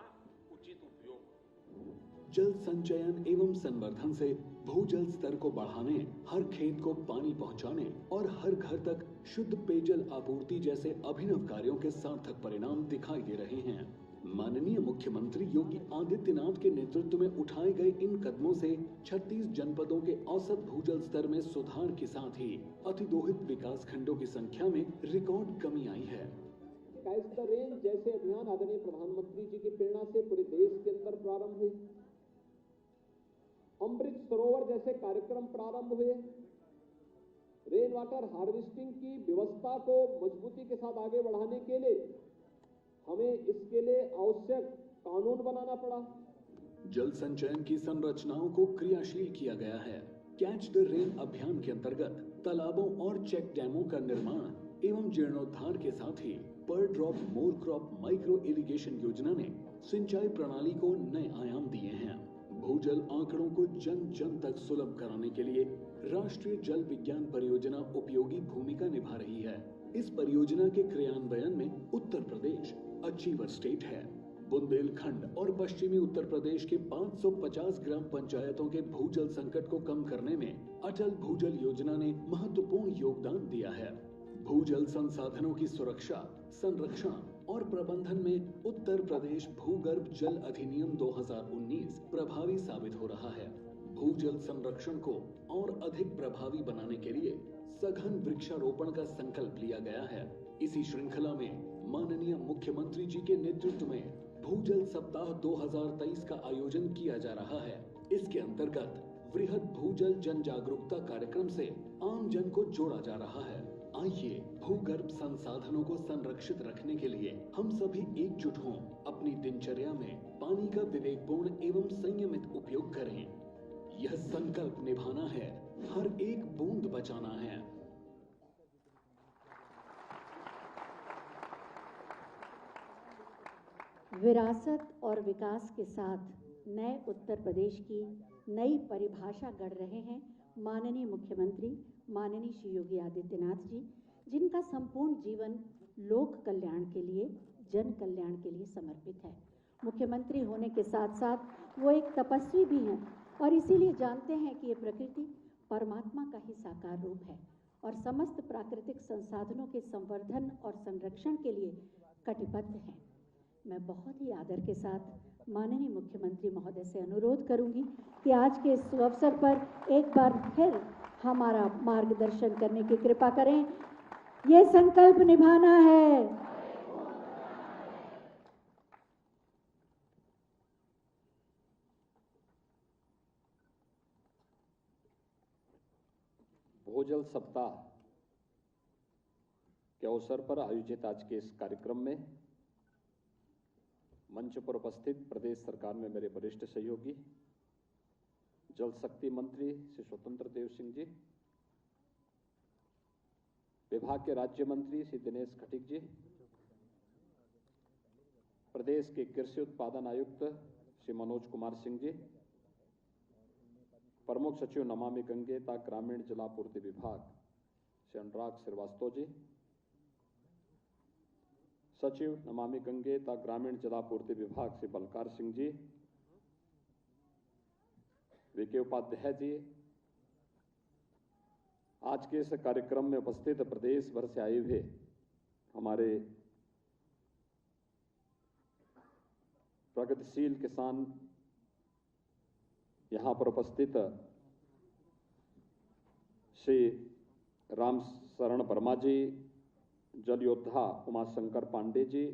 Speaker 6: उचित उपयोग हो।
Speaker 5: जल संचयन एवं संवर्धन से भूजल स्तर को बढ़ाने, हर खेत को पानी पहुंचाने और हर घर तक शुद्ध पेयजल आपूर्ति जैसे अभिनव कार्यों के सार्थक परिणाम दिखाई दे रहे हैं। माननीय मुख्यमंत्री योगी आदित्यनाथ के नेतृत्व में उठाए गए इन कदमों से 36 जनपदों के औसत भूजल स्तर में सुधार के साथ ही अतिदोहित विकास खंडों की संख्या में रिकॉर्ड कमी आई है।
Speaker 7: कैच द रेन जैसे अभियान आदरणीय प्रधानमंत्री जी की प्रेरणा से पूरे देश के अंदर प्रारंभ हुए। अमृत सरोवर जैसे कार्यक्रम प्रारंभ हुए। रेन वाटर हार्वेस्टिंग की व्यवस्था को मजबूती के साथ आगे बढ़ाने के लिए हमें इसके लिए आवश्यक कानून बनाना पड़ा।
Speaker 5: जल संचयन की संरचनाओं को क्रियाशील किया गया है। कैच द रेन अभियान के अंतर्गत तालाबों और चेक डैमों का निर्माण एवं जीर्णोद्धार के साथ ही पर drop more crop micro irrigation योजना ने सिंचाई प्रणाली को नए आयाम दिए हैं। भूजल आंकड़ों को जन जन तक सुलभ कराने के लिए राष्ट्रीय जल विज्ञान परियोजना उपयोगी भूमिका निभा रही है। इस परियोजना के क्रियान्वयन में उत्तर प्रदेश अचीवर स्टेट है। बुंदेलखंड और पश्चिमी उत्तर प्रदेश के 550 ग्राम पंचायतों के भूजल संकट को कम करने में अटल भूजल योजना ने महत्वपूर्ण योगदान दिया है। भूजल संसाधनों की सुरक्षा, संरक्षण और प्रबंधन में उत्तर प्रदेश भूगर्भ जल अधिनियम 2019 प्रभावी साबित हो रहा है। भूजल संरक्षण को और अधिक प्रभावी बनाने के लिए सघन वृक्षारोपण का संकल्प लिया गया है। इसी श्रृंखला में माननीय मुख्यमंत्री जी के नेतृत्व में भूजल सप्ताह 2023 का आयोजन किया जा रहा है। इसके अंतर्गत वृहद भूजल जन जागरूकता कार्यक्रम से आम जन को जोड़ा जा रहा है। आइए भूगर्भ संसाधनों को संरक्षित रखने के लिए हम सभी एकजुट हों, अपनी दिनचर्या में पानी का विवेकपूर्ण एवं संयमित उपयोग करें। यह संकल्प निभाना है, हर एक बूंद बचाना है।
Speaker 1: विरासत और विकास के साथ नए उत्तर प्रदेश की नई परिभाषा गढ़ रहे हैं माननीय मुख्यमंत्री माननीय श्री योगी आदित्यनाथ जी, जिनका संपूर्ण जीवन लोक कल्याण के लिए, जन कल्याण के लिए समर्पित है। मुख्यमंत्री होने के साथ साथ वो एक तपस्वी भी हैं और इसीलिए जानते हैं कि ये प्रकृति परमात्मा का ही साकार रूप है और समस्त प्राकृतिक संसाधनों के संवर्धन और संरक्षण के लिए कटिबद्ध हैं। मैं बहुत ही आदर के साथ माननीय मुख्यमंत्री महोदय से अनुरोध करूंगी कि आज के इस अवसर पर एक बार फिर हमारा मार्गदर्शन करने की कृपा करें। ये संकल्प निभाना है।
Speaker 8: भूजल सप्ताह के अवसर पर आयोजित आज के इस कार्यक्रम में मंच पर उपस्थित प्रदेश सरकार में मेरे वरिष्ठ सहयोगी जल शक्ति मंत्री श्री स्वतंत्र देव सिंह जी, विभाग के राज्य मंत्री श्री दिनेश खटीक जी, प्रदेश के कृषि उत्पादन आयुक्त श्री मनोज कुमार सिंह जी, प्रमुख सचिव नमामि गंगे तथा ग्रामीण जलापूर्ति विभाग श्री अनुराग श्रीवास्तव जी, सचिव नमामि गंगे तथा ग्रामीण जलापूर्ति विभाग श्री बलकार सिंह जी, वीके उपाध्याय जी, आज के इस कार्यक्रम में उपस्थित प्रदेश भर से आए हुए हमारे प्रगतिशील किसान, यहाँ पर उपस्थित श्री राम शरण वर्मा जी, जल योद्धा उमाशंकर पांडे जी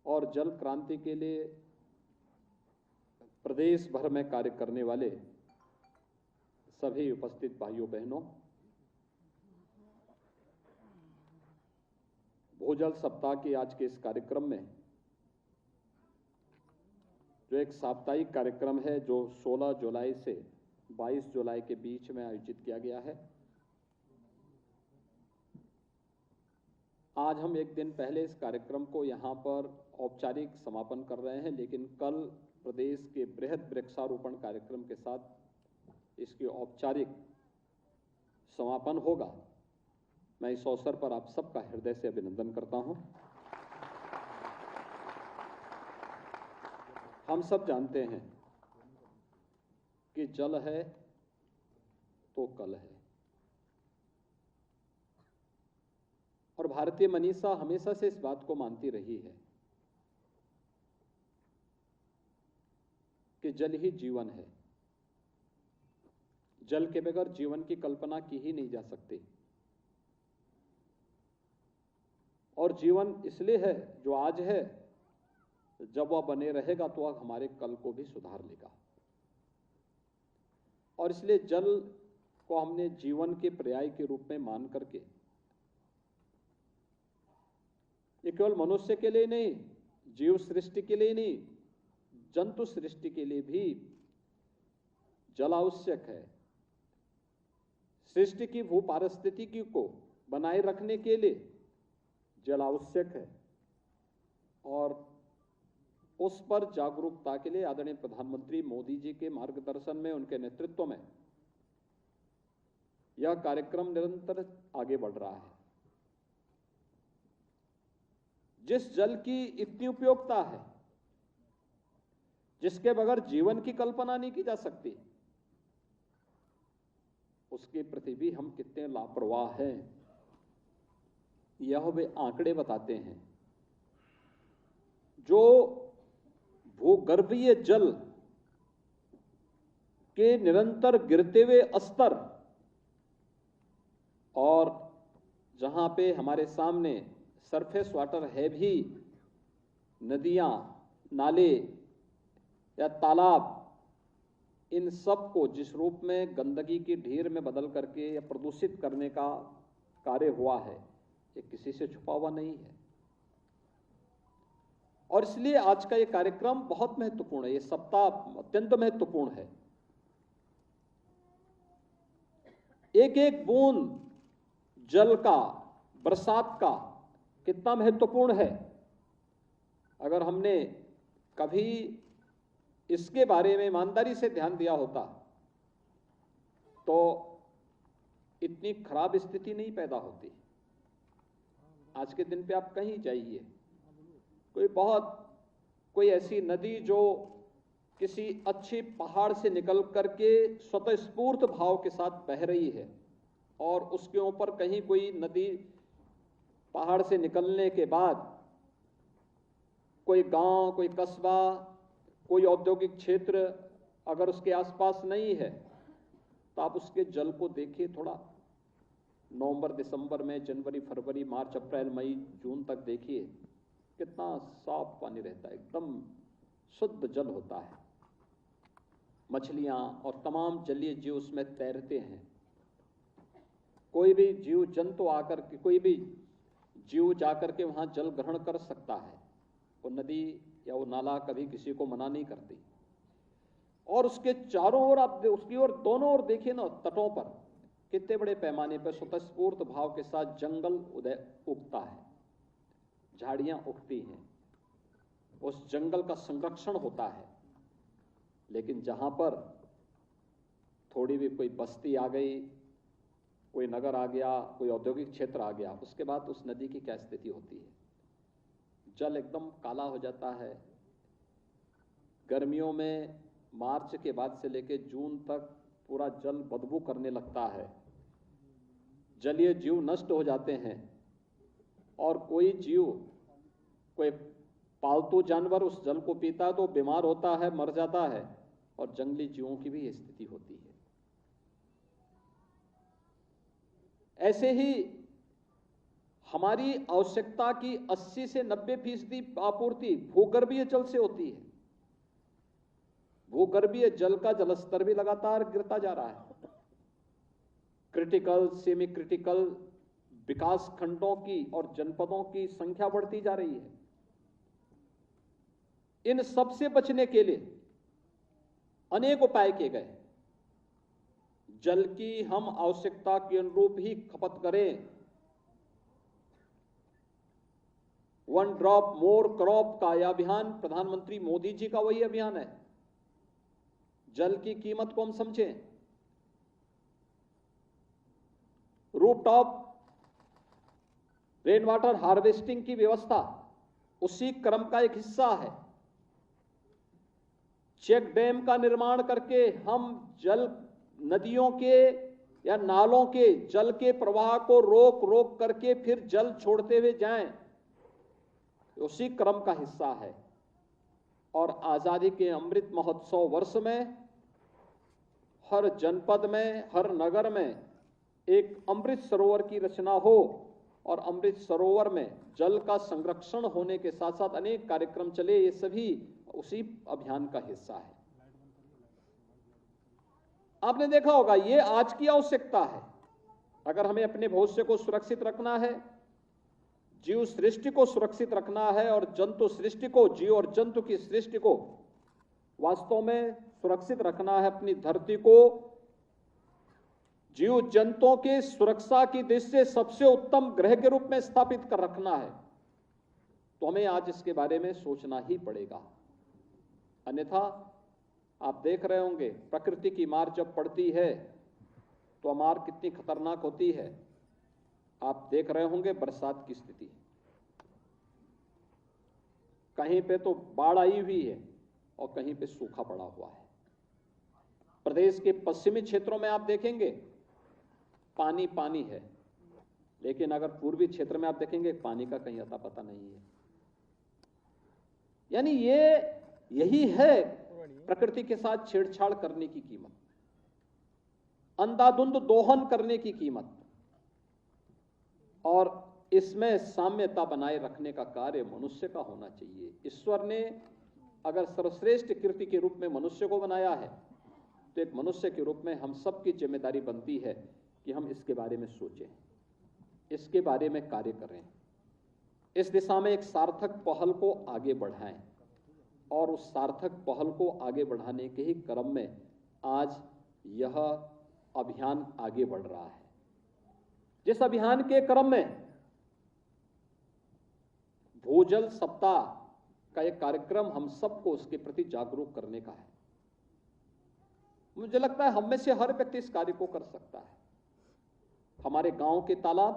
Speaker 8: और जल क्रांति के लिए प्रदेश भर में कार्य करने वाले सभी उपस्थित भाइयों बहनों, भूजल सप्ताह के आज के इस कार्यक्रम में जो एक साप्ताहिक कार्यक्रम है जो 16 जुलाई से 22 जुलाई के बीच में आयोजित किया गया है। आज हम एक दिन पहले इस कार्यक्रम को यहाँ पर औपचारिक समापन कर रहे हैं, लेकिन कल प्रदेश के बृहद वृक्षारोपण कार्यक्रम के साथ इसकी औपचारिक समापन होगा। मैं इस अवसर पर आप सबका हृदय से अभिनंदन करता हूं। हम सब जानते हैं कि जल है तो कल है, और भारतीय मनीषा हमेशा से इस बात को मानती रही है कि जल ही जीवन है। जल के बगैर जीवन की कल्पना की ही नहीं जा सकती, और जीवन इसलिए है जो आज है, जब वह बने रहेगा तो वह हमारे कल को भी सुधार लेगा। और इसलिए जल को हमने जीवन के पर्याय के रूप में मान करके ये केवल मनुष्य के लिए नहीं, जीव सृष्टि के लिए नहीं, जंतु सृष्टि के लिए भी जल आवश्यक है। सृष्टि की भू पारिस्थितिकी को बनाए रखने के लिए जल आवश्यक है, और उस पर जागरूकता के लिए आदरणीय प्रधानमंत्री मोदी जी के मार्गदर्शन में, उनके नेतृत्व में यह कार्यक्रम निरंतर आगे बढ़ रहा है। जिस जल की इतनी उपयोगिता है, जिसके बगैर जीवन की कल्पना नहीं की जा सकती, उसके प्रति भी हम कितने लापरवाह हैं, यह वे आंकड़े बताते हैं। जो भूगर्भीय जल के निरंतर गिरते हुए स्तर, और जहां पे हमारे सामने सरफेस वाटर है भी, नदियां, नाले या तालाब, इन सब को जिस रूप में गंदगी की ढेर में बदल करके या प्रदूषित करने का कार्य हुआ है, ये किसी से छुपा हुआ नहीं है। और इसलिए आज का ये कार्यक्रम बहुत महत्वपूर्ण है, ये सप्ताह अत्यंत महत्वपूर्ण है। एक एक बूंद जल का, बरसात का कितना महत्वपूर्ण है। अगर हमने कभी इसके बारे में ईमानदारी से ध्यान दिया होता तो इतनी खराब स्थिति नहीं पैदा होती। आज के दिन पे आप कहीं जाइए, कोई ऐसी नदी जो किसी अच्छे पहाड़ से निकल करके स्वतःस्फूर्त भाव के साथ बह रही है और उसके ऊपर कहीं कोई नदी पहाड़ से निकलने के बाद कोई गांव, कोई कस्बा, कोई औद्योगिक क्षेत्र अगर उसके आसपास नहीं है तो आप उसके जल को देखिए। थोड़ा नवंबर, दिसंबर में, जनवरी, फरवरी, मार्च, अप्रैल, मई, जून तक देखिए कितना साफ पानी रहता है, एकदम शुद्ध जल होता है। मछलियां और तमाम जलीय जीव उसमें तैरते हैं। कोई भी जीव जंतु आकर के, कोई भी जीव जाकर के वहां जल ग्रहण कर सकता है। वो नदी या वो नाला कभी किसी को मना नहीं करती। और उसके चारों ओर आप उसकी ओर दोनों ओर देखिए ना, तटों पर कितने बड़े पैमाने पर स्वतःस्फूर्त भाव के साथ जंगल उगता है, झाड़ियां उगती हैं, उस जंगल का संरक्षण होता है। लेकिन जहां पर थोड़ी भी कोई बस्ती आ गई, कोई नगर आ गया, कोई औद्योगिक क्षेत्र आ गया, उसके बाद उस नदी की क्या स्थिति होती है? जल एकदम काला हो जाता है। गर्मियों में मार्च के बाद से लेकर जून तक पूरा जल बदबू करने लगता है, जलीय जीव नष्ट हो जाते हैं और कोई जीव, कोई पालतू जानवर उस जल को पीता है तो बीमार होता है, मर जाता है। और जंगली जीवों की भी स्थिति होती है। ऐसे ही हमारी आवश्यकता की 80 से 90% आपूर्ति भूगर्भीय जल से होती है। भूगर्भीय जल का जलस्तर भी लगातार गिरता जा रहा है। क्रिटिकल, सेमी क्रिटिकल विकास खंडों की और जनपदों की संख्या बढ़ती जा रही है। इन सब से बचने के लिए अनेक उपाय किए गए। जल की हम आवश्यकता के अनुरूप ही खपत करें। वन ड्रॉप मोर क्रॉप का यह अभियान प्रधानमंत्री मोदी जी का वही अभियान है। जल की कीमत को हम समझें। रूफटॉप रेन वाटर हार्वेस्टिंग की व्यवस्था उसी क्रम का एक हिस्सा है। चेक डैम का निर्माण करके हम जल, नदियों के या नालों के जल के प्रवाह को रोक रोक करके फिर जल छोड़ते हुए जाएं, उसी क्रम का हिस्सा है। और आजादी के अमृत महोत्सव वर्ष में हर जनपद में, हर नगर में एक अमृत सरोवर की रचना हो और अमृत सरोवर में जल का संरक्षण होने के साथ साथ अनेक कार्यक्रम चले। ये सभी उसी अभियान का हिस्सा है। आपने देखा होगा, ये आज की आवश्यकता है। अगर हमें अपने भविष्य को सुरक्षित रखना है, जीव सृष्टि को सुरक्षित रखना है और जंतु सृष्टि को, जीव और जंतु की सृष्टि को वास्तव में सुरक्षित रखना है, अपनी धरती को जीव जंतुओं के सुरक्षा की दृष्टि से सबसे उत्तम ग्रह के रूप में स्थापित कर रखना है, तो हमें आज इसके बारे में सोचना ही पड़ेगा। अन्यथा आप देख रहे होंगे, प्रकृति की मार जब पड़ती है तो मार कितनी खतरनाक होती है। आप देख रहे होंगे बरसात की स्थिति, कहीं पे तो बाढ़ आई हुई है और कहीं पे सूखा पड़ा हुआ है। प्रदेश के पश्चिमी क्षेत्रों में आप देखेंगे पानी पानी है, लेकिन अगर पूर्वी क्षेत्र में आप देखेंगे पानी का कहीं अता पता नहीं है। यानी यही है प्रकृति के साथ छेड़छाड़ करने की कीमत, अंधाधुंध दोहन करने की कीमत। और इसमें साम्यता बनाए रखने का कार्य मनुष्य का होना चाहिए। ईश्वर ने अगर सर्वश्रेष्ठ कृति के रूप में मनुष्य को बनाया है तो एक मनुष्य के रूप में हम सबकी जिम्मेदारी बनती है कि हम इसके बारे में सोचें, इसके बारे में कार्य करें, इस दिशा में एक सार्थक पहल को आगे बढ़ाएं। और उस सार्थक पहल को आगे बढ़ाने के ही क्रम में आज यह अभियान आगे बढ़ रहा है। जिस अभियान के क्रम में भूजल सप्ताह का एक कार्यक्रम हम सबको उसके प्रति जागरूक करने का है। मुझे लगता है हम में से हर व्यक्ति इस कार्य को कर सकता है। हमारे गांव के तालाब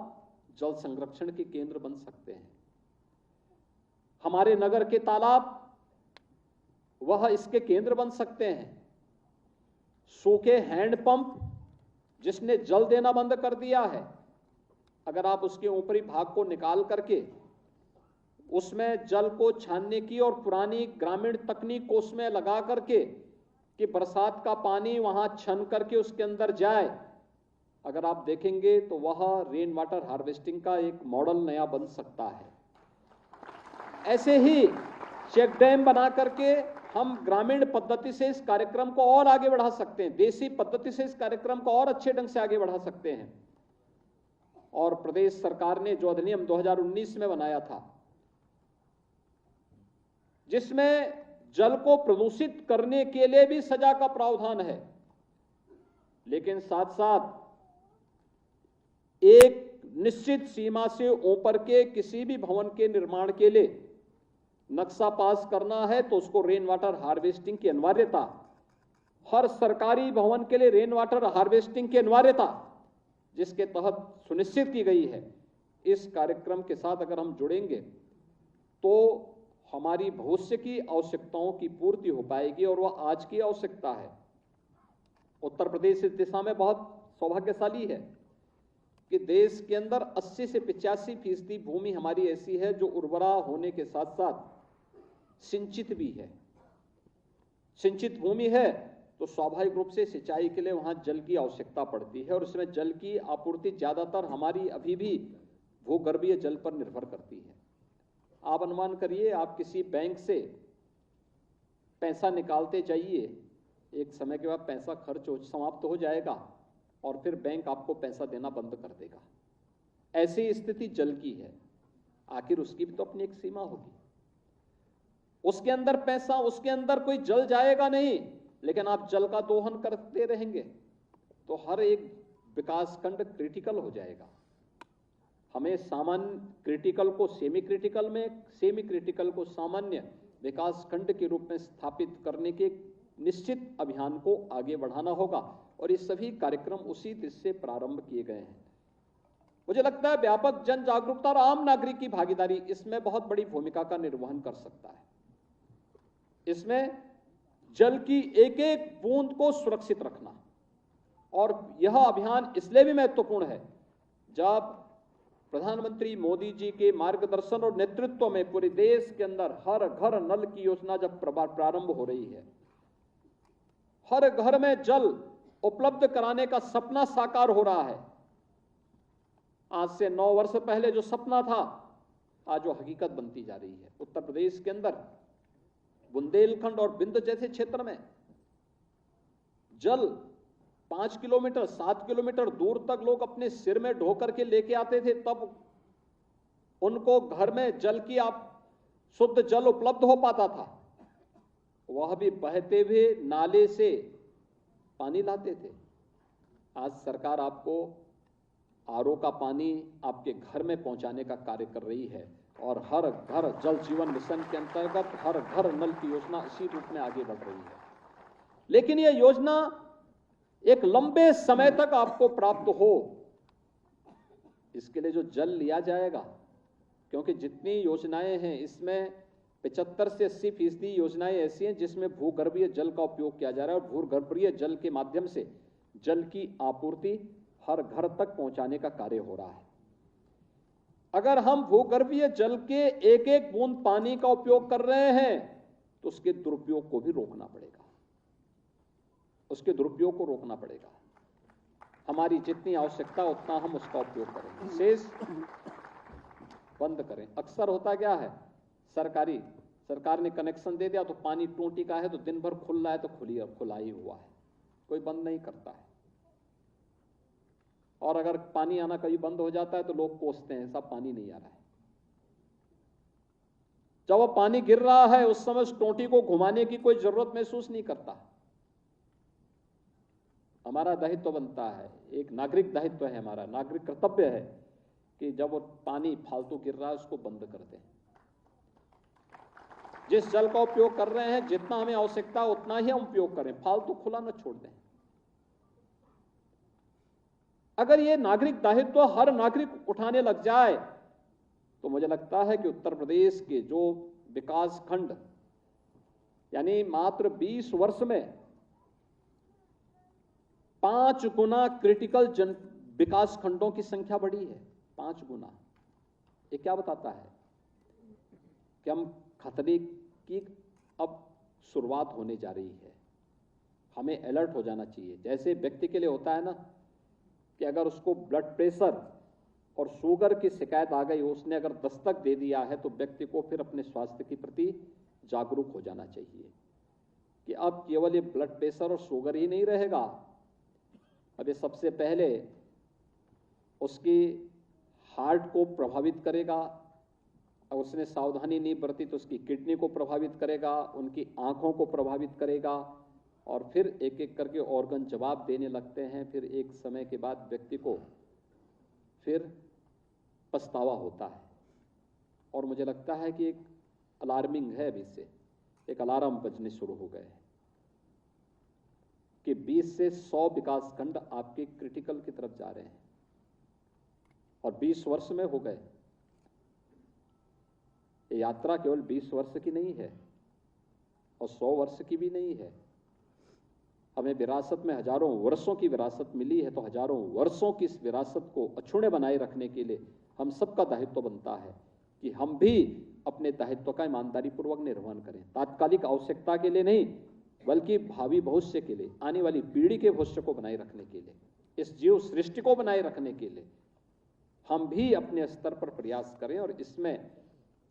Speaker 8: जल संरक्षण के केंद्र बन सकते हैं। हमारे नगर के तालाब वह इसके केंद्र बन सकते हैं। सूखे हैंडपंप जिसने जल देना बंद कर दिया है, अगर आप उसके ऊपरी भाग को निकाल करके उसमें जल को छानने की और पुरानी ग्रामीण तकनीक को उसमें लगा करके कि बरसात का पानी वहां छन करके उसके अंदर जाए, अगर आप देखेंगे तो वह रेन वाटर हार्वेस्टिंग का एक मॉडल नया बन सकता है। ऐसे ही चेक डैम बना करके हम ग्रामीण पद्धति से इस कार्यक्रम को और आगे बढ़ा सकते हैं, देसी पद्धति से इस कार्यक्रम को और अच्छे ढंग से आगे बढ़ा सकते हैं। और प्रदेश सरकार ने जो अधिनियम 2019 में बनाया था, जिसमें जल को प्रदूषित करने के लिए भी सजा का प्रावधान है, लेकिन साथ साथ एक निश्चित सीमा से ऊपर के किसी भी भवन के निर्माण के लिए नक्शा पास करना है तो उसको रेन वाटर हार्वेस्टिंग की अनिवार्यता, हर सरकारी भवन के लिए रेन वाटर हार्वेस्टिंग की अनिवार्यता जिसके तहत सुनिश्चित की गई है, इस कार्यक्रम के साथ अगर हम जुड़ेंगे तो हमारी भविष्य की आवश्यकताओं की पूर्ति हो पाएगी और वह आज की आवश्यकता है। उत्तर प्रदेश इस दिशा में बहुत सौभाग्यशाली है कि देश के अंदर 80 से 85% भूमि हमारी ऐसी है जो उर्वरा होने के साथ साथ सिंचित भी है। सिंचित भूमि है तो स्वाभाविक रूप से सिंचाई के लिए वहां जल की आवश्यकता पड़ती है और इसमें जल की आपूर्ति ज्यादातर हमारी अभी भी भूगर्भीय जल पर निर्भर करती है। आप अनुमान करिए, आप किसी बैंक से पैसा निकालते जाइए, एक समय के बाद पैसा खर्च हो समाप्त हो जाएगा और फिर बैंक आपको पैसा देना बंद कर देगा। ऐसी स्थिति जल की है। आखिर उसकी भी तो अपनी एक सीमा होगी, उसके अंदर पैसा, उसके अंदर कोई जल जाएगा नहीं, लेकिन आप जल का दोहन करते रहेंगे तो हर एक विकास खंड क्रिटिकल हो जाएगा। हमें सामान्य क्रिटिकल को सेमी क्रिटिकल में, सेमी क्रिटिकल को सामान्य विकास खंड के रूप में स्थापित करने के निश्चित अभियान को आगे बढ़ाना होगा और ये सभी कार्यक्रम उसी दिशा से प्रारंभ किए गए हैं। मुझे लगता है व्यापक जन जागरूकता और आम नागरिक की भागीदारी इसमें बहुत बड़ी भूमिका का निर्वहन कर सकता है। इसमें जल की एक एक बूंद को सुरक्षित रखना, और यह अभियान इसलिए भी महत्वपूर्ण है जब प्रधानमंत्री मोदी जी के मार्गदर्शन और नेतृत्व में पूरे देश के अंदर हर घर नल की योजना जब प्रारंभ हो रही है, हर घर में जल उपलब्ध कराने का सपना साकार हो रहा है। आज से 9 वर्ष पहले जो सपना था आज वो हकीकत बनती जा रही है। उत्तर प्रदेश के अंदर बुंदेलखंड और बिंद जैसे क्षेत्र में जल 5 किलोमीटर 7 किलोमीटर दूर तक लोग अपने सिर में ढो करके लेके आते थे, तब उनको घर में जल की शुद्ध जल उपलब्ध हो पाता था। वह भी बहते हुए नाले से पानी लाते थे। आज सरकार आपको आरओ का पानी आपके घर में पहुंचाने का कार्य कर रही है और हर घर जल जीवन मिशन के अंतर्गत हर घर नल की योजना इसी रूप में आगे बढ़ रही है। लेकिन यह योजना एक लंबे समय तक आपको प्राप्त हो, इसके लिए जो जल लिया जाएगा, क्योंकि जितनी योजनाएं हैं इसमें 75 से 80% योजनाएं ऐसी हैं जिसमें भूगर्भीय जल का उपयोग किया जा रहा है और भूगर्भीय जल के माध्यम से जल की आपूर्ति हर घर तक पहुंचाने का कार्य हो रहा है। अगर हम भूगर्भीय जल के एक एक बूंद पानी का उपयोग कर रहे हैं तो उसके दुरुपयोग को भी रोकना पड़ेगा, उसके दुरुपयोग को रोकना पड़ेगा। हमारी जितनी आवश्यकता उतना हम उसका उपयोग करें, शेष बंद करें। अक्सर होता क्या है, सरकार ने कनेक्शन दे दिया तो पानी टूटी का है तो दिन भर खुल रहा है तो खुला ही हुआ है, कोई बंद नहीं करता है। और अगर पानी आना कहीं बंद हो जाता है तो लोग कोसते हैं, सब पानी नहीं आ रहा है। जब वो पानी गिर रहा है उस समय उस टोंटी को घुमाने की कोई जरूरत महसूस नहीं करता। हमारा दायित्व बनता है, एक नागरिक दायित्व है, हमारा नागरिक कर्तव्य है कि जब वो पानी फालतू गिर रहा है उसको बंद कर दें। जिस जल का उपयोग कर रहे हैं जितना हमें आवश्यकता उतना ही हम उपयोग करें, फालतू खुला न छोड़ दें। अगर ये नागरिक दायित्व हर नागरिक उठाने लग जाए तो मुझे लगता है कि उत्तर प्रदेश के जो विकास खंड यानी मात्र 20 वर्ष में 5 गुना क्रिटिकल विकास खंडों की संख्या बढ़ी है। 5 गुना। ये क्या बताता है कि हम खतरे की अब शुरुआत होने जा रही है। हमें अलर्ट हो जाना चाहिए। जैसे व्यक्ति के लिए होता है ना कि अगर उसको ब्लड प्रेशर और शुगर की शिकायत आ गई, उसने अगर दस्तक दे दिया है, तो व्यक्ति को फिर अपने स्वास्थ्य के प्रति जागरूक हो जाना चाहिए कि अब केवल ये ब्लड प्रेशर और शुगर ही नहीं रहेगा। अब ये सबसे पहले उसकी हार्ट को प्रभावित करेगा, और उसने सावधानी नहीं बरती तो उसकी किडनी को प्रभावित करेगा, उनकी आंखों को प्रभावित करेगा, और फिर एक एक करके ऑर्गन जवाब देने लगते हैं। फिर एक समय के बाद व्यक्ति को फिर पछतावा होता है। और मुझे लगता है कि एक अलार्मिंग है, अभी से एक अलार्म बजने शुरू हो गए हैं कि 20 से 100 विकास खंड आपके क्रिटिकल की तरफ जा रहे हैं, और 20 वर्ष में हो गए। ये यात्रा केवल 20 वर्ष की नहीं है और 100 वर्ष की भी नहीं है। हमें विरासत में हजारों वर्षों की विरासत मिली है, तो हजारों वर्षों की इस विरासत को अछूते बनाए रखने के लिए हम सबका दायित्व बनता है कि हम भी अपने दायित्व का ईमानदारी पूर्वक निर्वहन करें। तात्कालिक आवश्यकता के लिए नहीं, बल्कि भावी भविष्य के लिए, आने वाली पीढ़ी के भविष्य को बनाए रखने के लिए, इस जीव सृष्टि को बनाए रखने के लिए हम भी अपने स्तर पर प्रयास करें। और इसमें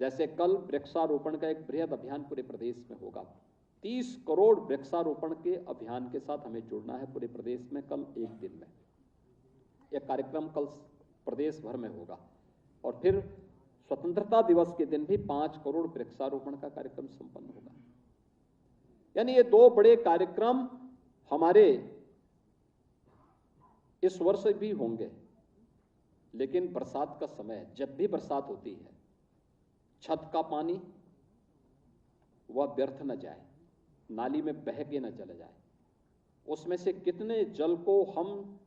Speaker 8: जैसे कल वृक्षारोपण का एक बृहद अभियान पूरे प्रदेश में होगा। 30 करोड़ वृक्षारोपण के अभियान के साथ हमें जुड़ना है पूरे प्रदेश में। कल एक दिन में यह कार्यक्रम कल प्रदेश भर में होगा, और फिर स्वतंत्रता दिवस के दिन भी 5 करोड़ वृक्षारोपण का कार्यक्रम संपन्न होगा। यानी ये 2 बड़े कार्यक्रम हमारे इस वर्ष भी होंगे। लेकिन बरसात का समय, जब भी बरसात होती है, छत का पानी वह व्यर्थ न जाए, नाली में बह के न चला जाए। उसमें से कितने जल को हम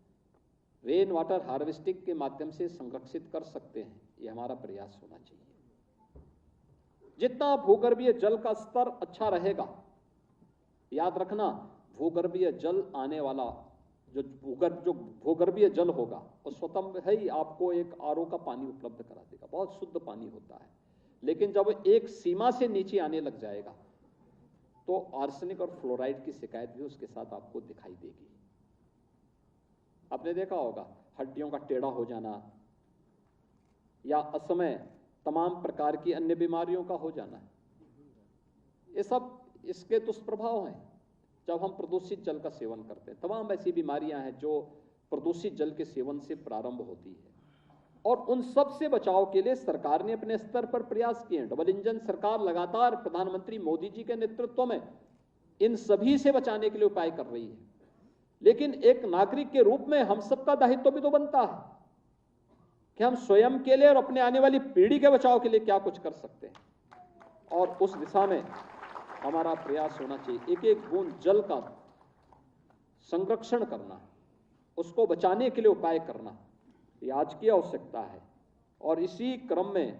Speaker 8: रेन वाटर हार्वेस्टिंग के माध्यम से संरक्षित कर सकते हैं, ये हमारा प्रयास होना चाहिए। जितना भूगर्भीय जल का स्तर अच्छा रहेगा, याद रखना, भूगर्भीय जल आने वाला जो भूगर्भीय जल होगा वो स्वतः है ही आपको एक आरओ का पानी उपलब्ध करा देगा। बहुत शुद्ध पानी होता है। लेकिन जब एक सीमा से नीचे आने लग जाएगा तो आर्सेनिक और फ्लोराइड की शिकायत भी उसके साथ आपको दिखाई देगी। आपने देखा होगा हड्डियों का टेढ़ा हो जाना, या असमय तमाम प्रकार की अन्य बीमारियों का हो जाना, ये सब इसके दुष्प्रभाव हैं जब हम प्रदूषित जल का सेवन करते हैं। तमाम ऐसी बीमारियां हैं जो प्रदूषित जल के सेवन से प्रारंभ होती है, और उन सब से बचाव के लिए सरकार ने अपने स्तर पर प्रयास किए हैं। डबल इंजन सरकार लगातार प्रधानमंत्री मोदी जी के नेतृत्व में इन सभी से बचाने के लिए उपाय कर रही है। लेकिन एक नागरिक के रूप में हम सबका दायित्व भी तो बनता है कि हम स्वयं के लिए और अपने आने वाली पीढ़ी के बचाव के लिए क्या कुछ कर सकते हैं, और उस दिशा में हमारा प्रयास होना चाहिए। एक एक बूंद जल का संरक्षण करना, उसको बचाने के लिए उपाय करना, ये आज की आवश्यकता है। और इसी क्रम में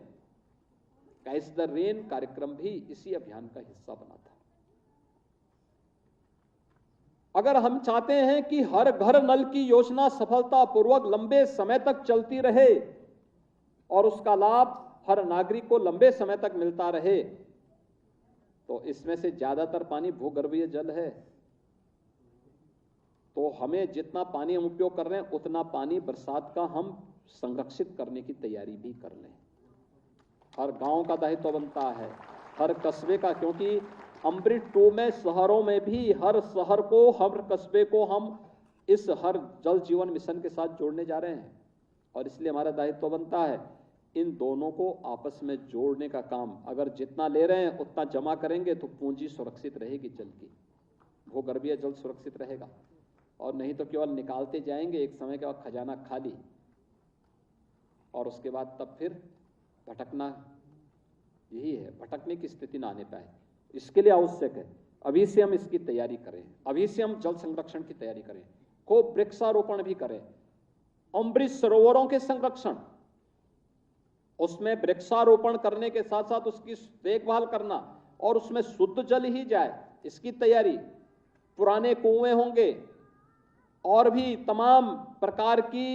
Speaker 8: कैच द रेन कार्यक्रम भी इसी अभियान का हिस्सा बना था। अगर हम चाहते हैं कि हर घर नल की योजना सफलतापूर्वक लंबे समय तक चलती रहे और उसका लाभ हर नागरिक को लंबे समय तक मिलता रहे, तो इसमें से ज्यादातर पानी भूगर्भीय जल है। तो हमें जितना पानी हम उपयोग कर रहे हैं उतना पानी बरसात का हम संरक्षित करने की तैयारी भी कर लें। हर गांव का दायित्व बनता है, हर कस्बे का, क्योंकि अमृत 2 में शहरों में भी हर शहर को, हर कस्बे को हम इस हर जल जीवन मिशन के साथ जोड़ने जा रहे हैं। और इसलिए हमारा दायित्व बनता है इन दोनों को आपस में जोड़ने का काम। अगर जितना ले रहे हैं उतना जमा करेंगे तो पूंजी सुरक्षित रहेगी जल की, भूगर्भीय जल सुरक्षित रहेगा, और नहीं तो केवल निकालते जाएंगे, एक समय के बाद खजाना खाली, और उसके बाद तब फिर भटकना यही है, भटकने की स्थिति ना आने पाए। इसके लिए आवश्यक है अभी से हम इसकी तैयारी करें, अभी से हम जल संरक्षण की तैयारी करें, खूब वृक्षारोपण भी करें। अमृत सरोवरों के संरक्षण, उसमें वृक्षारोपण करने के साथ साथ उसकी देखभाल करना, और उसमें शुद्ध जल ही जाए, इसकी तैयारी। पुराने कुएं होंगे और भी तमाम प्रकार की